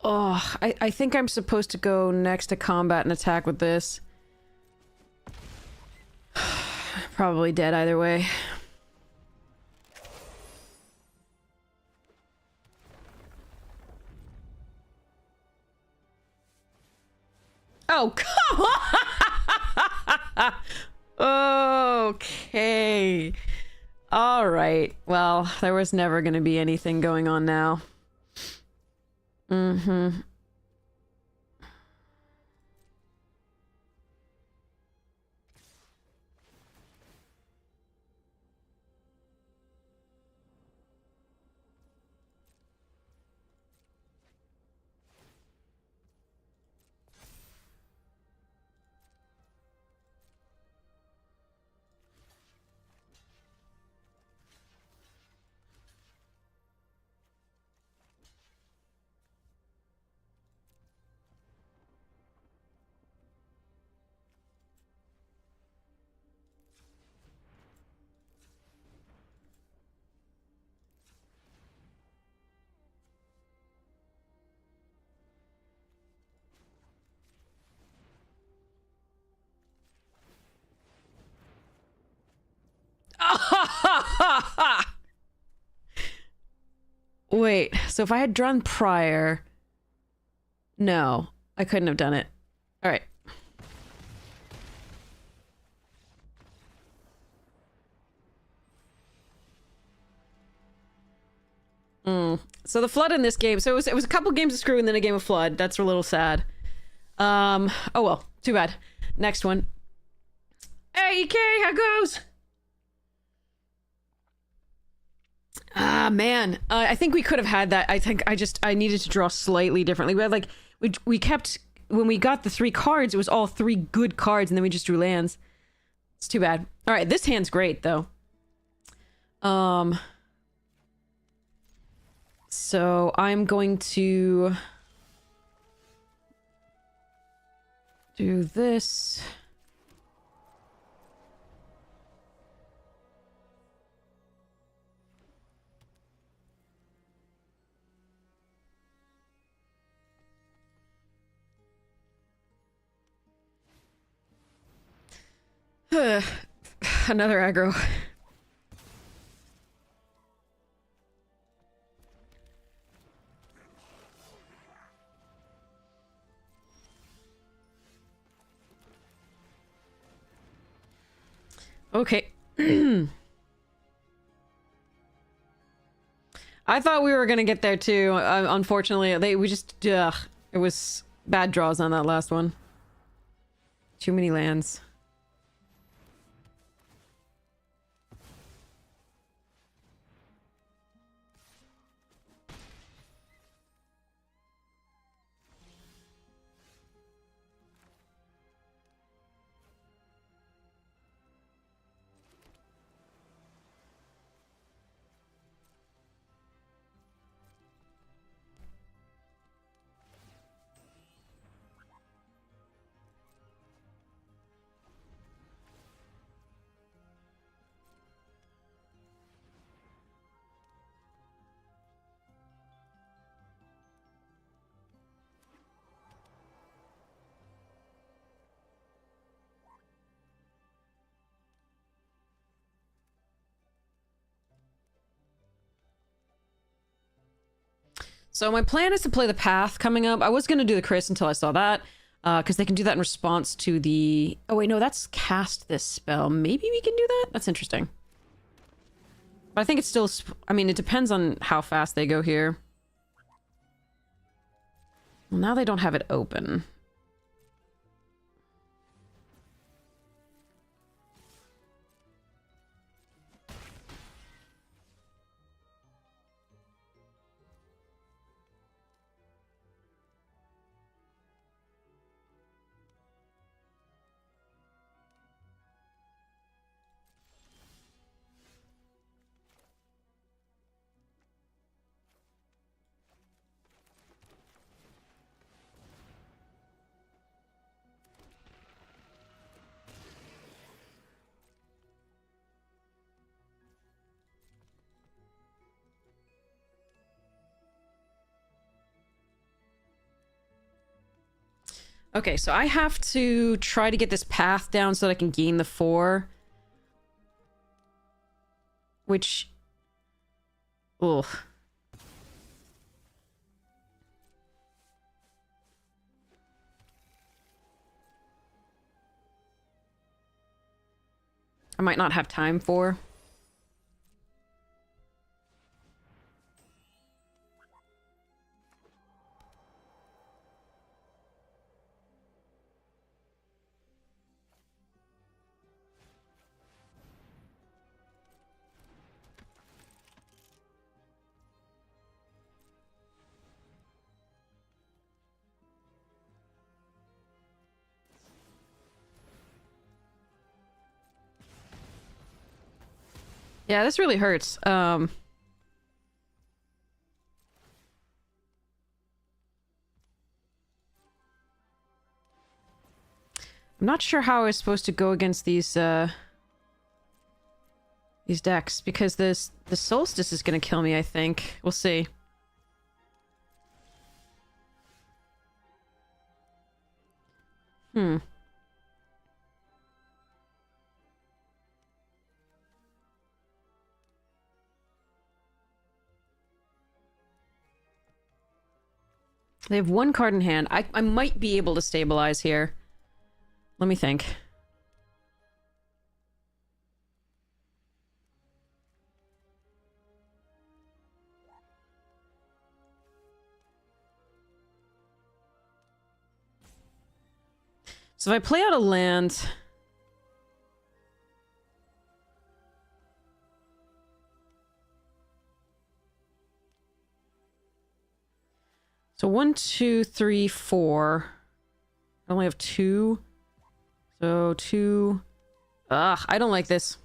Oh, I think I'm supposed to go next to combat and attack with this. Probably dead either way. Oh, come on! Okay. All right. Well, there was never going to be anything going on now. Mm-hmm. Wait, so if I had drawn prior... No, I couldn't have done it. Alright. So the flood in this game, so it was a couple games of screw and then a game of flood. That's a little sad. Oh well, too bad. Next one. Hey, EK, how goes? Ah, man. I think we could have had that. I think I needed to draw slightly differently. We had like, we kept, when we got the 3 cards, it was all 3 good cards and then we just drew lands. It's too bad. All right, this hand's great though. So I'm going to do this. Another aggro. Okay. I thought we were gonna get there too. Unfortunately, we just it was bad draws on that last one. Too many lands. So my plan is to play the Path coming up. I was going to do the Chris until I saw that, because they can do that in response to the... Oh wait, no, that's cast this spell. Maybe we can do that? That's interesting. But I think it's still... I mean, it depends on how fast they go here. Well, now they don't have it open. Okay, so I have to try to get this path down so that I can gain the 4. Which... Ugh. I might not have time for. Yeah, this really hurts. I'm not sure how I was supposed to go against these decks, because the solstice is gonna kill me, I think. We'll see. Hmm. They have 1 card in hand. I might be able to stabilize here. Let me think. So if I play out a land... So 1, 2, 3, 4. I only have 2. So 2... Ugh, I don't like this.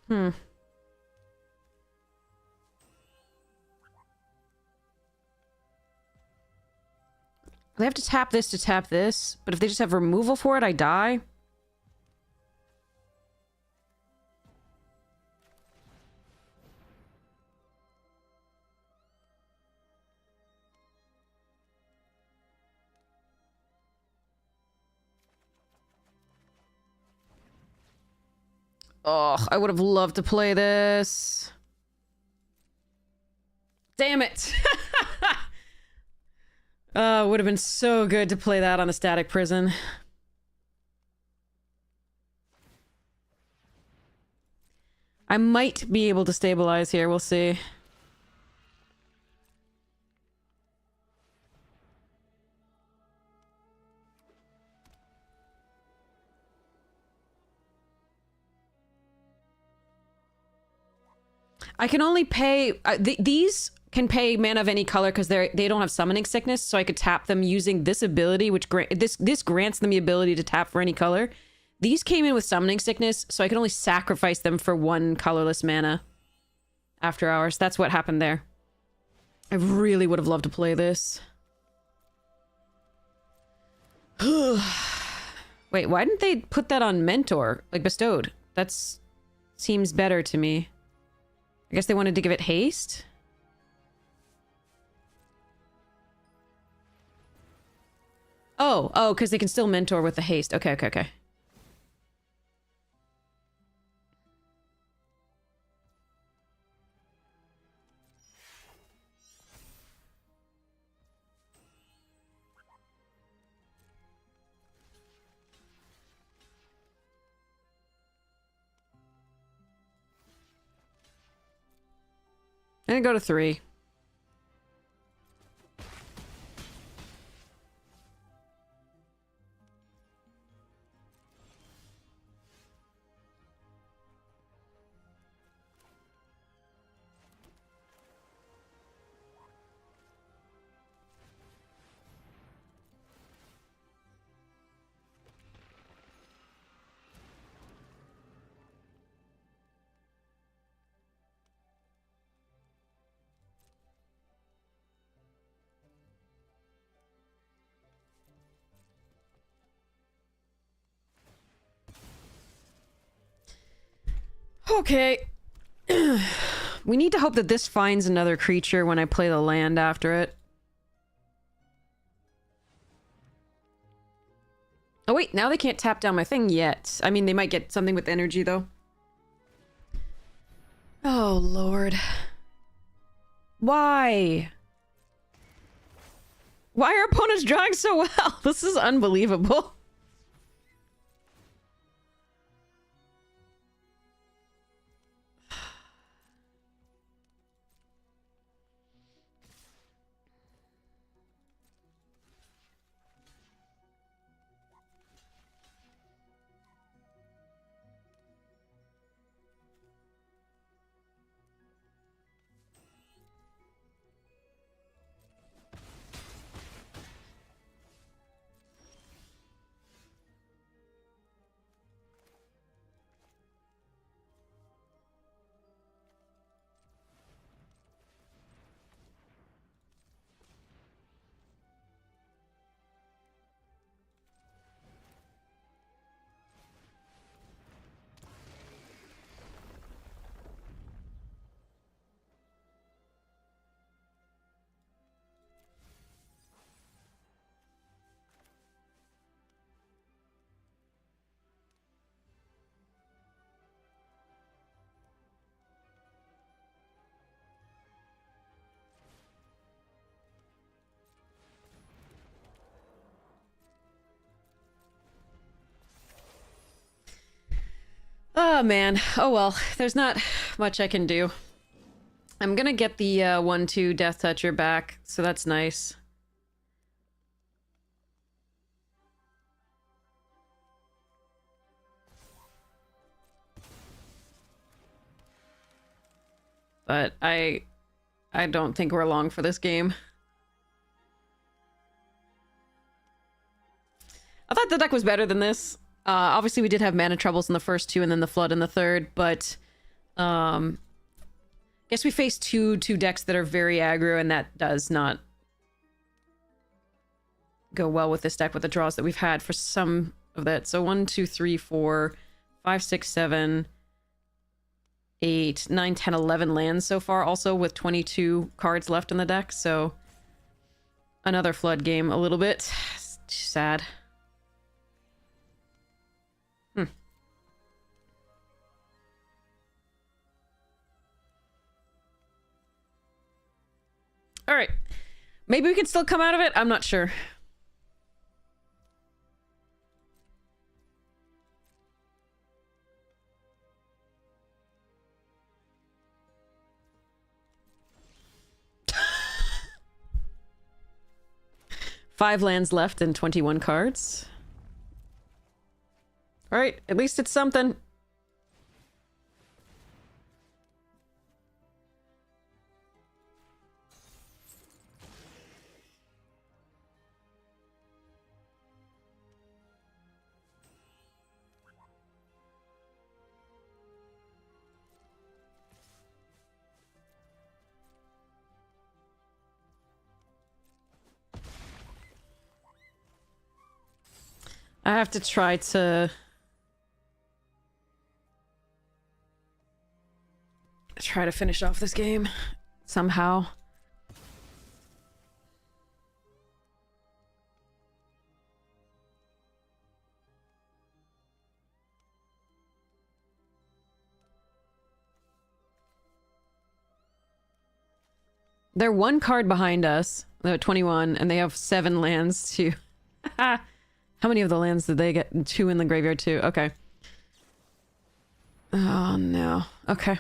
Hmm. They have to tap this, but if they just have removal for it, I die. Oh, I would have loved to play this. Damn it. It would have been so good to play that on a static prison. I might be able to stabilize here, we'll see. I can only pay... these can pay mana of any color because they don't have summoning sickness, so I could tap them using this ability, which this grants them the ability to tap for any color. These came in with summoning sickness, so I could only sacrifice them for 1 colorless mana. After hours. That's what happened there. I really would have loved to play this. Wait, why didn't they put that on Mentor? Like, bestowed? That's... seems better to me. I guess they wanted to give it haste? Oh, because they can still mentor with the haste. Okay. I'm gonna go to 3. Okay. We need to hope that this finds another creature when I play the land after it. Oh wait, now they can't tap down my thing yet. I mean, they might get something with energy, though. Oh, Lord. Why? Why are opponents drawing so well? This is unbelievable. Oh, man. Oh, well. There's not much I can do. I'm gonna get the 1/2 Death Toucher back, so that's nice. But I don't think we're long for this game. I thought the deck was better than this. Obviously, we did have mana troubles in the first two and then the Flood in the third, but guess we faced two decks that are very aggro, and that does not go well with this deck with the draws that we've had for some of that. So 1, 2, 3, 4, 5, 6, 7, 8, 9, 10, 11 lands so far, also with 22 cards left in the deck, so another Flood game a little bit. Sad. All right. Maybe we can still come out of it. I'm not sure. Five lands left and 21 cards. All right. At least it's something. I have to try to finish off this game somehow. They're one card behind us. They're at 21, and they have 7 lands to... How many of the lands did they get? 2 in the graveyard too. Okay. Oh no. Okay.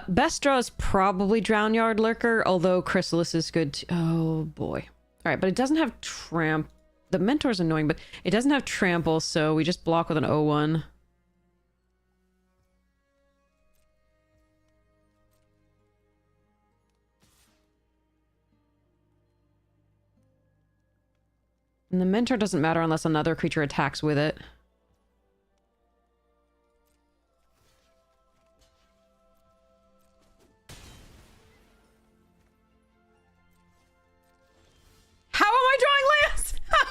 Best draw is probably Drownyard Lurker, although Chrysalis is good too. Oh boy. Alright, but it doesn't have the Mentor's annoying, but it doesn't have Trample, so we just block with an 0/1. And the mentor doesn't matter unless another creature attacks with it. How am I drawing lands? How?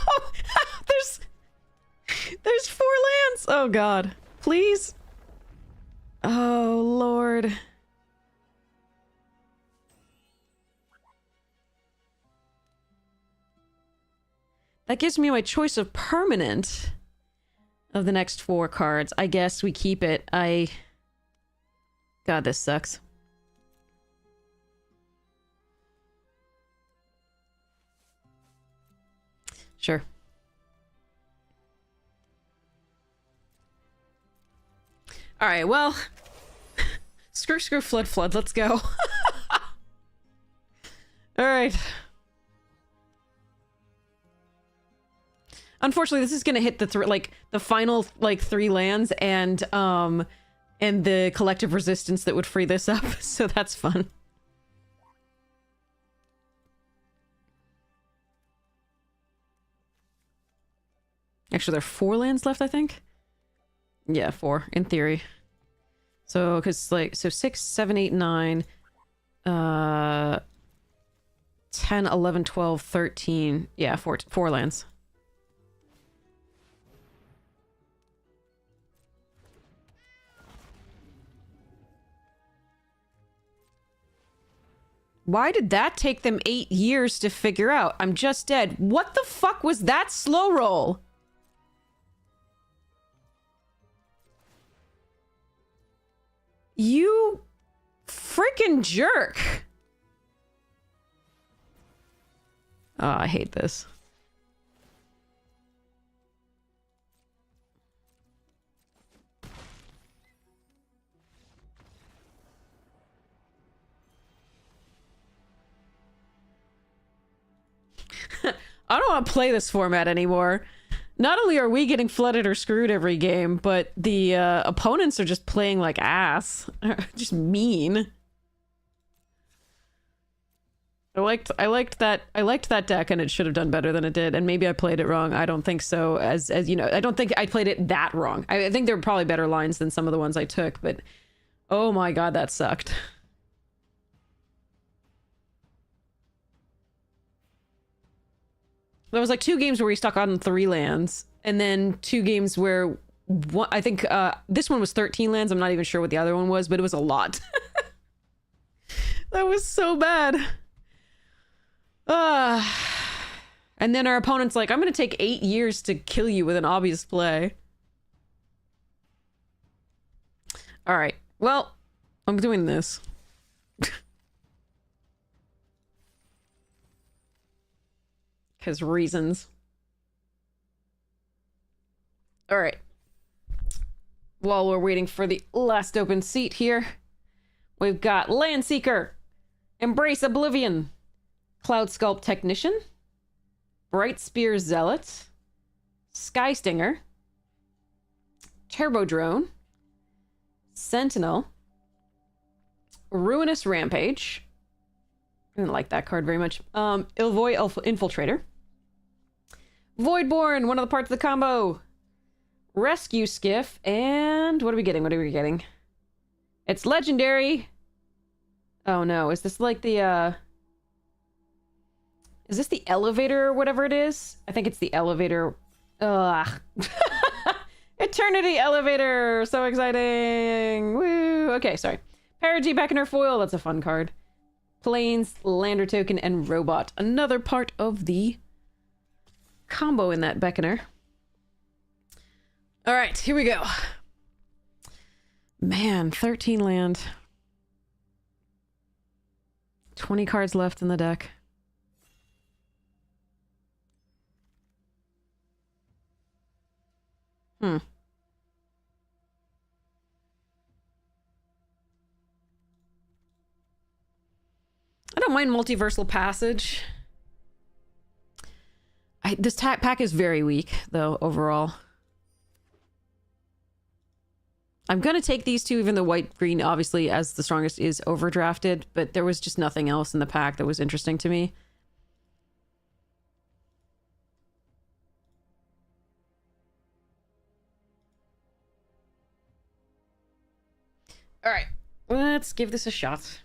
There's 4 lands. Oh god. Please. Oh lord. That gives me my choice of permanent of the next 4 cards. I guess we keep it. God, this sucks. Sure. Alright, well... screw, flood, let's go. Alright. Unfortunately, this is gonna hit the final, 3 lands and the collective resistance that would free this up, so that's fun. Actually, there are 4 lands left, I think? Yeah, 4, in theory. So, because, so 6, 7, 8, 9, 10, 11, 12, 13. Yeah, 4 lands. Why did that take them 8 years to figure out? I'm just dead. What the fuck was that slow roll? You freaking jerk. Oh, I hate this. I don't want to play this format anymore. Not only are we getting flooded or screwed every game, but the opponents are just playing like ass. Just mean. I liked that deck, and it should have done better than it did. And maybe I played it wrong. I don't think so. As you know, I don't think I played it that wrong. I think there were probably better lines than some of the ones I took. But oh my god, that sucked. There was 2 games where we stuck on 3 lands, and then 2 games where I think this one was 13 lands. I'm not even sure what the other one was, but it was a lot. That was so bad. And then our opponent's like, I'm gonna take 8 years to kill you with an obvious play. Alright, well, I'm doing this. Because reasons. Alright. While we're waiting for the last open seat here, we've got Landseeker, Embrace Oblivion, Cloud Sculpt Technician, Bright Spear Zealot, Skystinger, Turbo Drone, Sentinel, Ruinous Rampage. I didn't like that card very much. Ilvoy Infiltrator, Voidborn, one of the parts of the combo, Rescue Skiff, and what are we getting? What are we getting? It's legendary. Oh no, is this like the is this the elevator or whatever it is? I think it's the elevator. Ugh. Eternity Elevator! So exciting! Woo! Okay, sorry. Paragi back in her foil, that's a fun card. Planes, Lander Token, and Robot. Another part of the combo in that Beckoner. Alright, here we go. Man, 13 land. 20 cards left in the deck. I don't mind Multiversal Passage. This pack is very weak, though, overall. I'm gonna take these 2, even though white-green, obviously, as the strongest, is overdrafted, but there was just nothing else in the pack that was interesting to me. All right, let's give this a shot.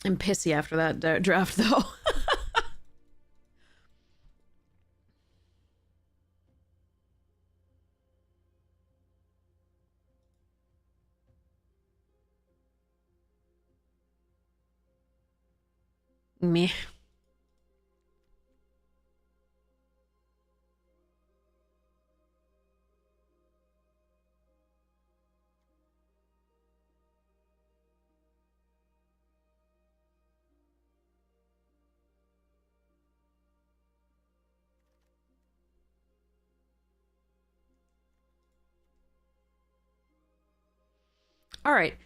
I'm pissy after that draft, though. Meh. All right.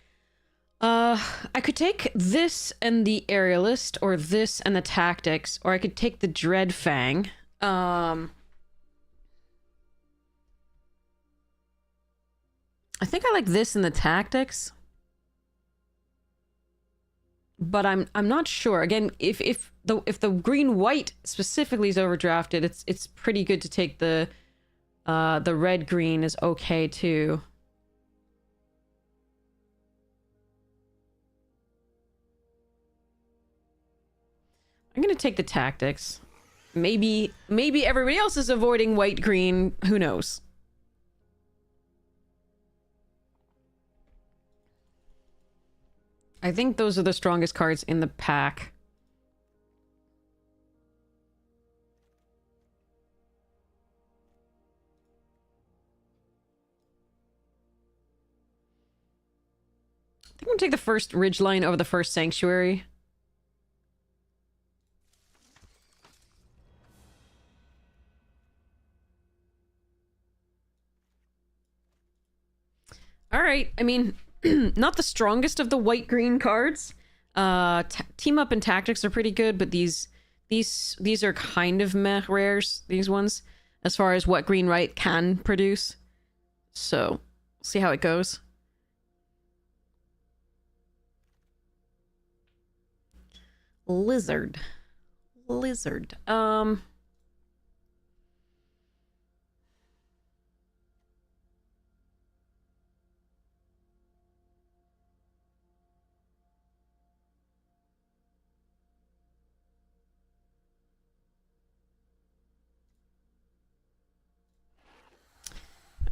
I could take this and the aerialist, or this and the tactics, or I could take the dread fang. I think I like this and the tactics, but I'm not sure. Again, if the green white specifically is overdrafted, it's pretty good to take the red green is okay too. I'm gonna take the tactics. Maybe everybody else is avoiding white green. Who knows? I think those are the strongest cards in the pack. I think I'm gonna take the first Ridgeline over the first Sanctuary. All right. I mean, not the strongest of the white-green cards. Team up and tactics are pretty good, but these are kind of meh rares, these ones, as far as what green right can produce. So, see how it goes. Lizard.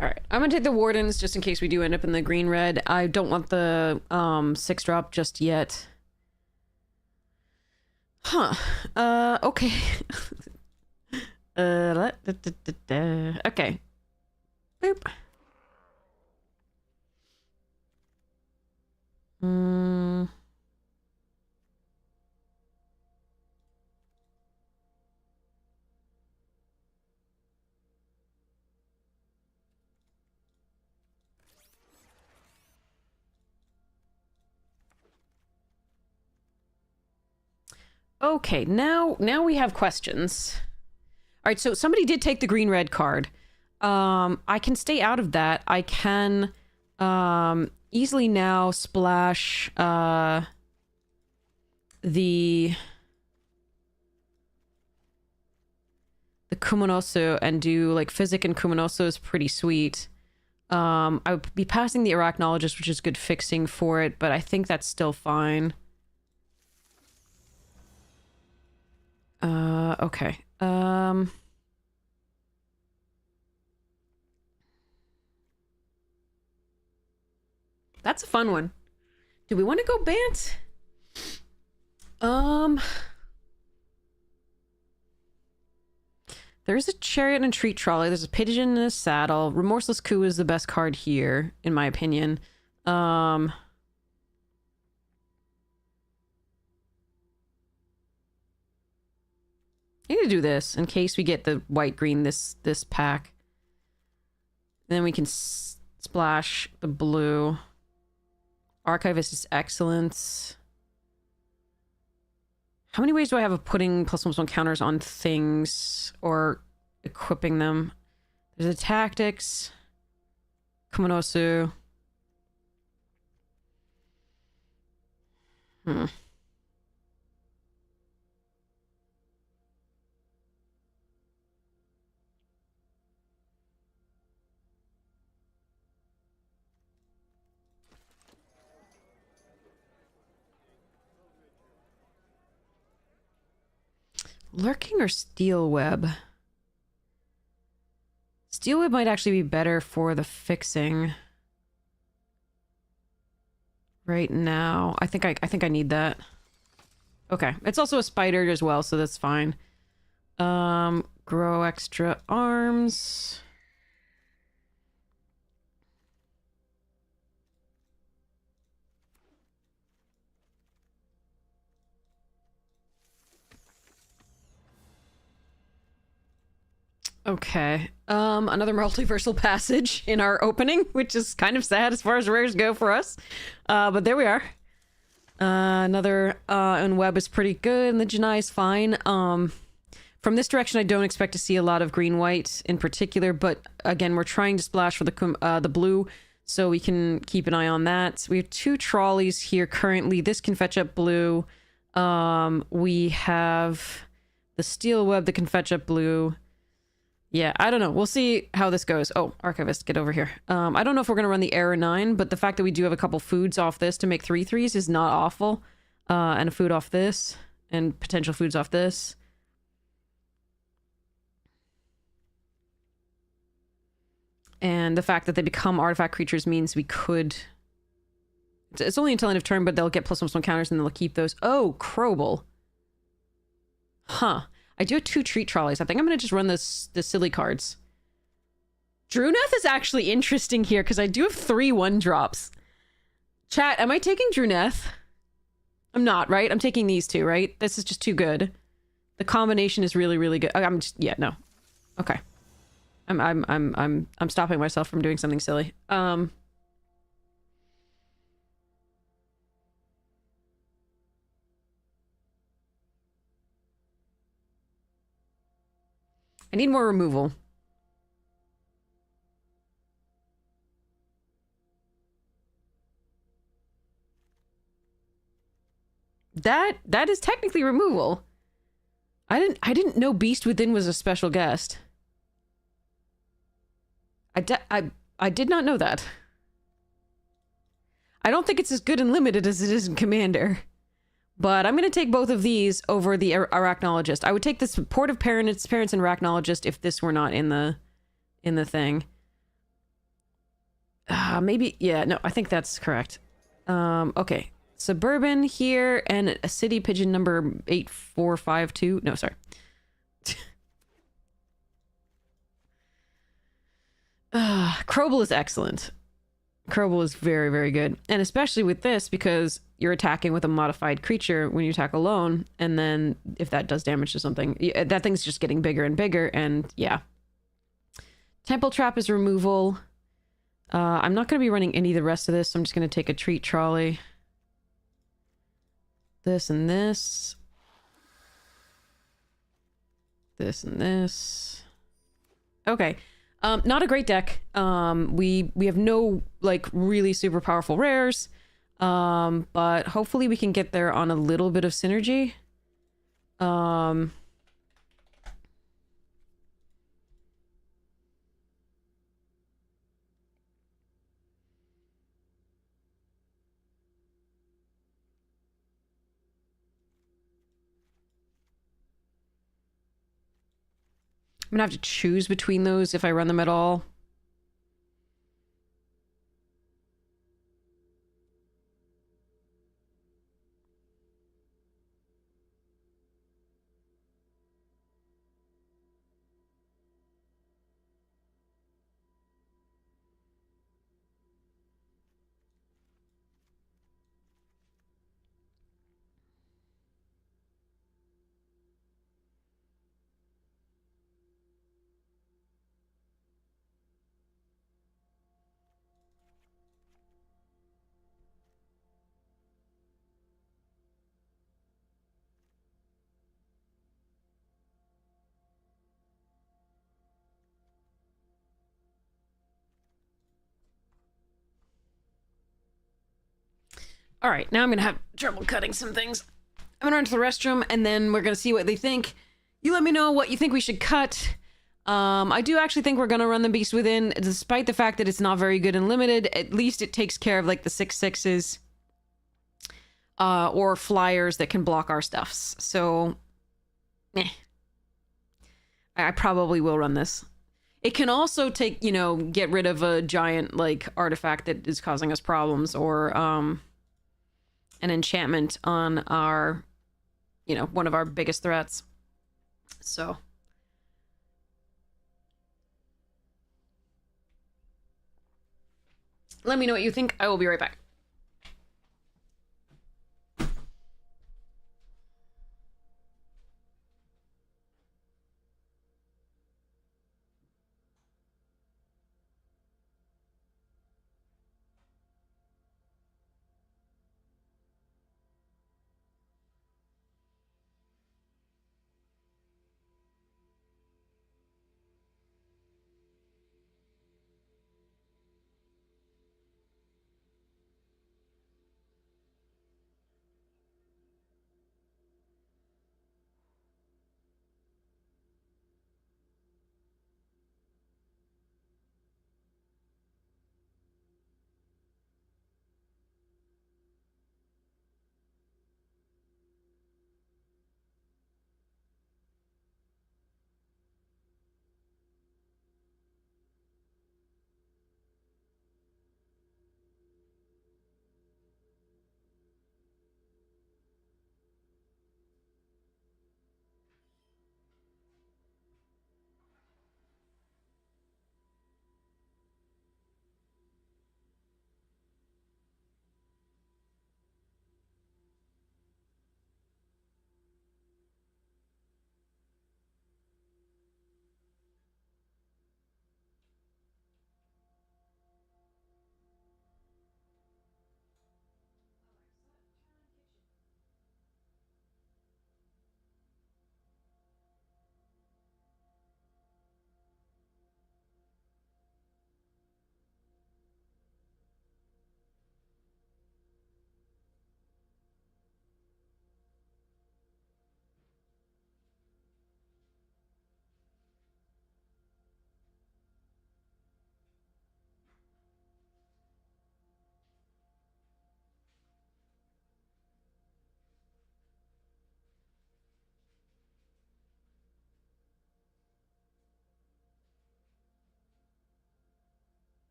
Alright, I'm gonna take the Wardens just in case we do end up in the green-red. I don't want the 6-drop just yet. Huh. Okay. Okay. Boop. Okay, now we have questions. All right, so somebody did take the green-red card. I can stay out of that. I can easily now splash the Kumanosu and do like Physic, and Kumanosu is pretty sweet. I would be passing the Arachnologist, which is good fixing for it, but I think that's still fine. Okay. That's a fun one. Do we want to go Bant? There's a Chariot and a Treat Trolley. There's a Pigeon and a Saddle. Remorseless Coup is the best card here, in my opinion. I need to do this in case we get the white-green this pack. Then we can splash the blue. Archivist is excellent. How many ways do I have of putting +1/+1 counters on things or equipping them? There's a Tactics. Kumanosu. Lurking or steel web? Steel web might actually be better for the fixing. Right now. I think I need that. Okay. It's also a spider as well, so that's fine. Grow extra arms. Okay. Another multiversal passage in our opening, which is kind of sad as far as rares go for us. But there we are. Another and web is pretty good, and the Janai is fine. From this direction, I don't expect to see a lot of green-white in particular, but again, we're trying to splash for the blue, so we can keep an eye on that. We have 2 trolleys here currently. This can fetch up blue. We have the steel web that can fetch up blue. Yeah, I don't know. We'll see how this goes. Oh, Archivist, get over here. I don't know if we're going to run the Error 9, but the fact that we do have a couple foods off this to make 3 3s is not awful. And a food off this, and potential foods off this. And the fact that they become artifact creatures means we could... It's only until end of turn, but they'll get +1/+1 counters and they'll keep those. Oh, Crobel. Huh. I do have 2 treat trolleys. I think I'm going to just run the silly cards. Druneth is actually interesting here because I do have 3 1-drops. Chat, am I taking Druneth? I'm not, right? I'm taking these 2, right? This is just too good. The combination is really, really good. I'm just... Yeah, no. Okay. I'm stopping myself from doing something silly. I need more removal. That is technically removal. I didn't know Beast Within was a special guest. I did not know that. I don't think it's as good and limited as it is in Commander. But I'm going to take both of these over the Arachnologist. I would take the Supportive Parents and Arachnologist if this were not in the thing. Maybe, yeah, no, I think that's correct. Okay. Suburban here and a City Pigeon number 8452. No, sorry. Crobel is excellent. Crobel is very, very good. And especially with this, because you're attacking with a modified creature when you attack alone, and then if that does damage to something, that thing's just getting bigger and bigger, and yeah. Temple Trap is removal. I'm not going to be running any of the rest of this, so I'm just going to take a treat trolley. This and this. This and this. Okay. Not a great deck. We have no, like, really super powerful rares. But hopefully we can get there on a little bit of synergy. I'm gonna have to choose between those if I run them at all. All right, now I'm gonna have trouble cutting some things. I'm gonna run to the restroom, and then we're gonna see what they think. You let me know what you think we should cut. I do actually think we're gonna run the Beast Within, despite the fact that it's not very good and limited. At least it takes care of like the 6/6s, or flyers that can block our stuffs. So Eh. I probably will run this. It can also take, you know, get rid of a giant, like, artifact that is causing us problems, or, an enchantment on our, you know, one of our biggest threats. So. Let me know what you think. I will be right back.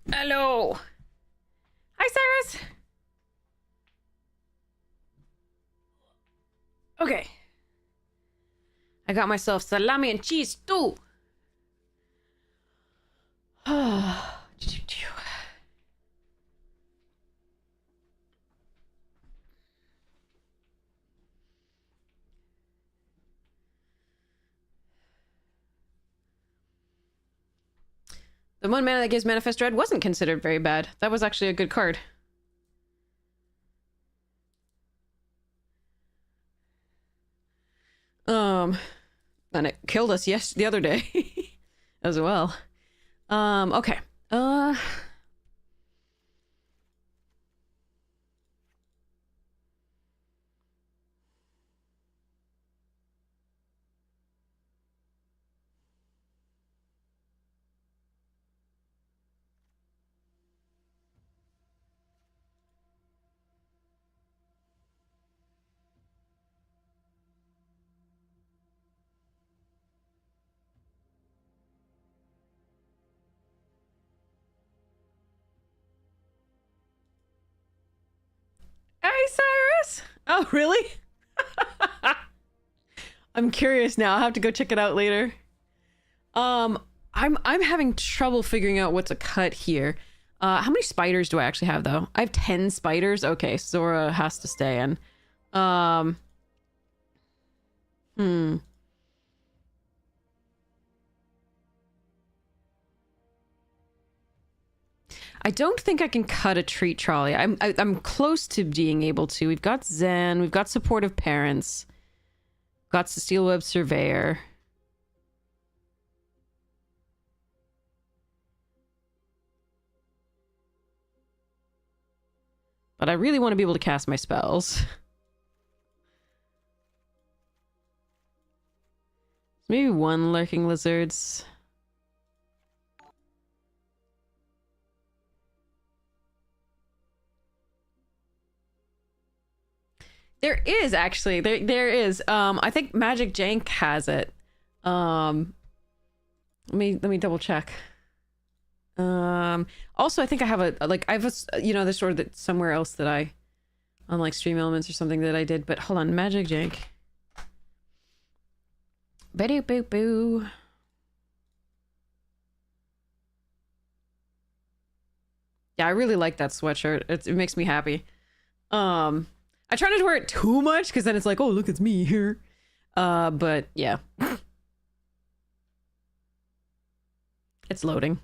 Hello. Hi, Cyrus. Okay. I got myself salami and cheese too. The one mana that gives Manifest Dread wasn't considered very bad. That was actually a good card. And it killed us the other day as well. Okay. Hi, Cyrus. Oh, really? I'm curious now. I'll have to go check it out later. I'm having trouble figuring out what to cut here. How many spiders do I actually have though? I have 10 spiders. Okay, Sora has to stay in. Hmm. I don't think I can cut a treat trolley. I'm close to being able to. We've got Zen. We've got supportive parents. Got the Steel Web Surveyor. But I really want to be able to cast my spells. Maybe one Lurking Lizards. There is actually there is. I think Magic Jank has it. Let me double check. Also I think I have there's sort of somewhere else that I on like Stream Elements or something that I did, but hold on, Magic Jank. Boo boo boo. Yeah, I really like that sweatshirt. It makes me happy. I try not to wear it too much because then it's like, oh, look, it's me here. But yeah. It's loading.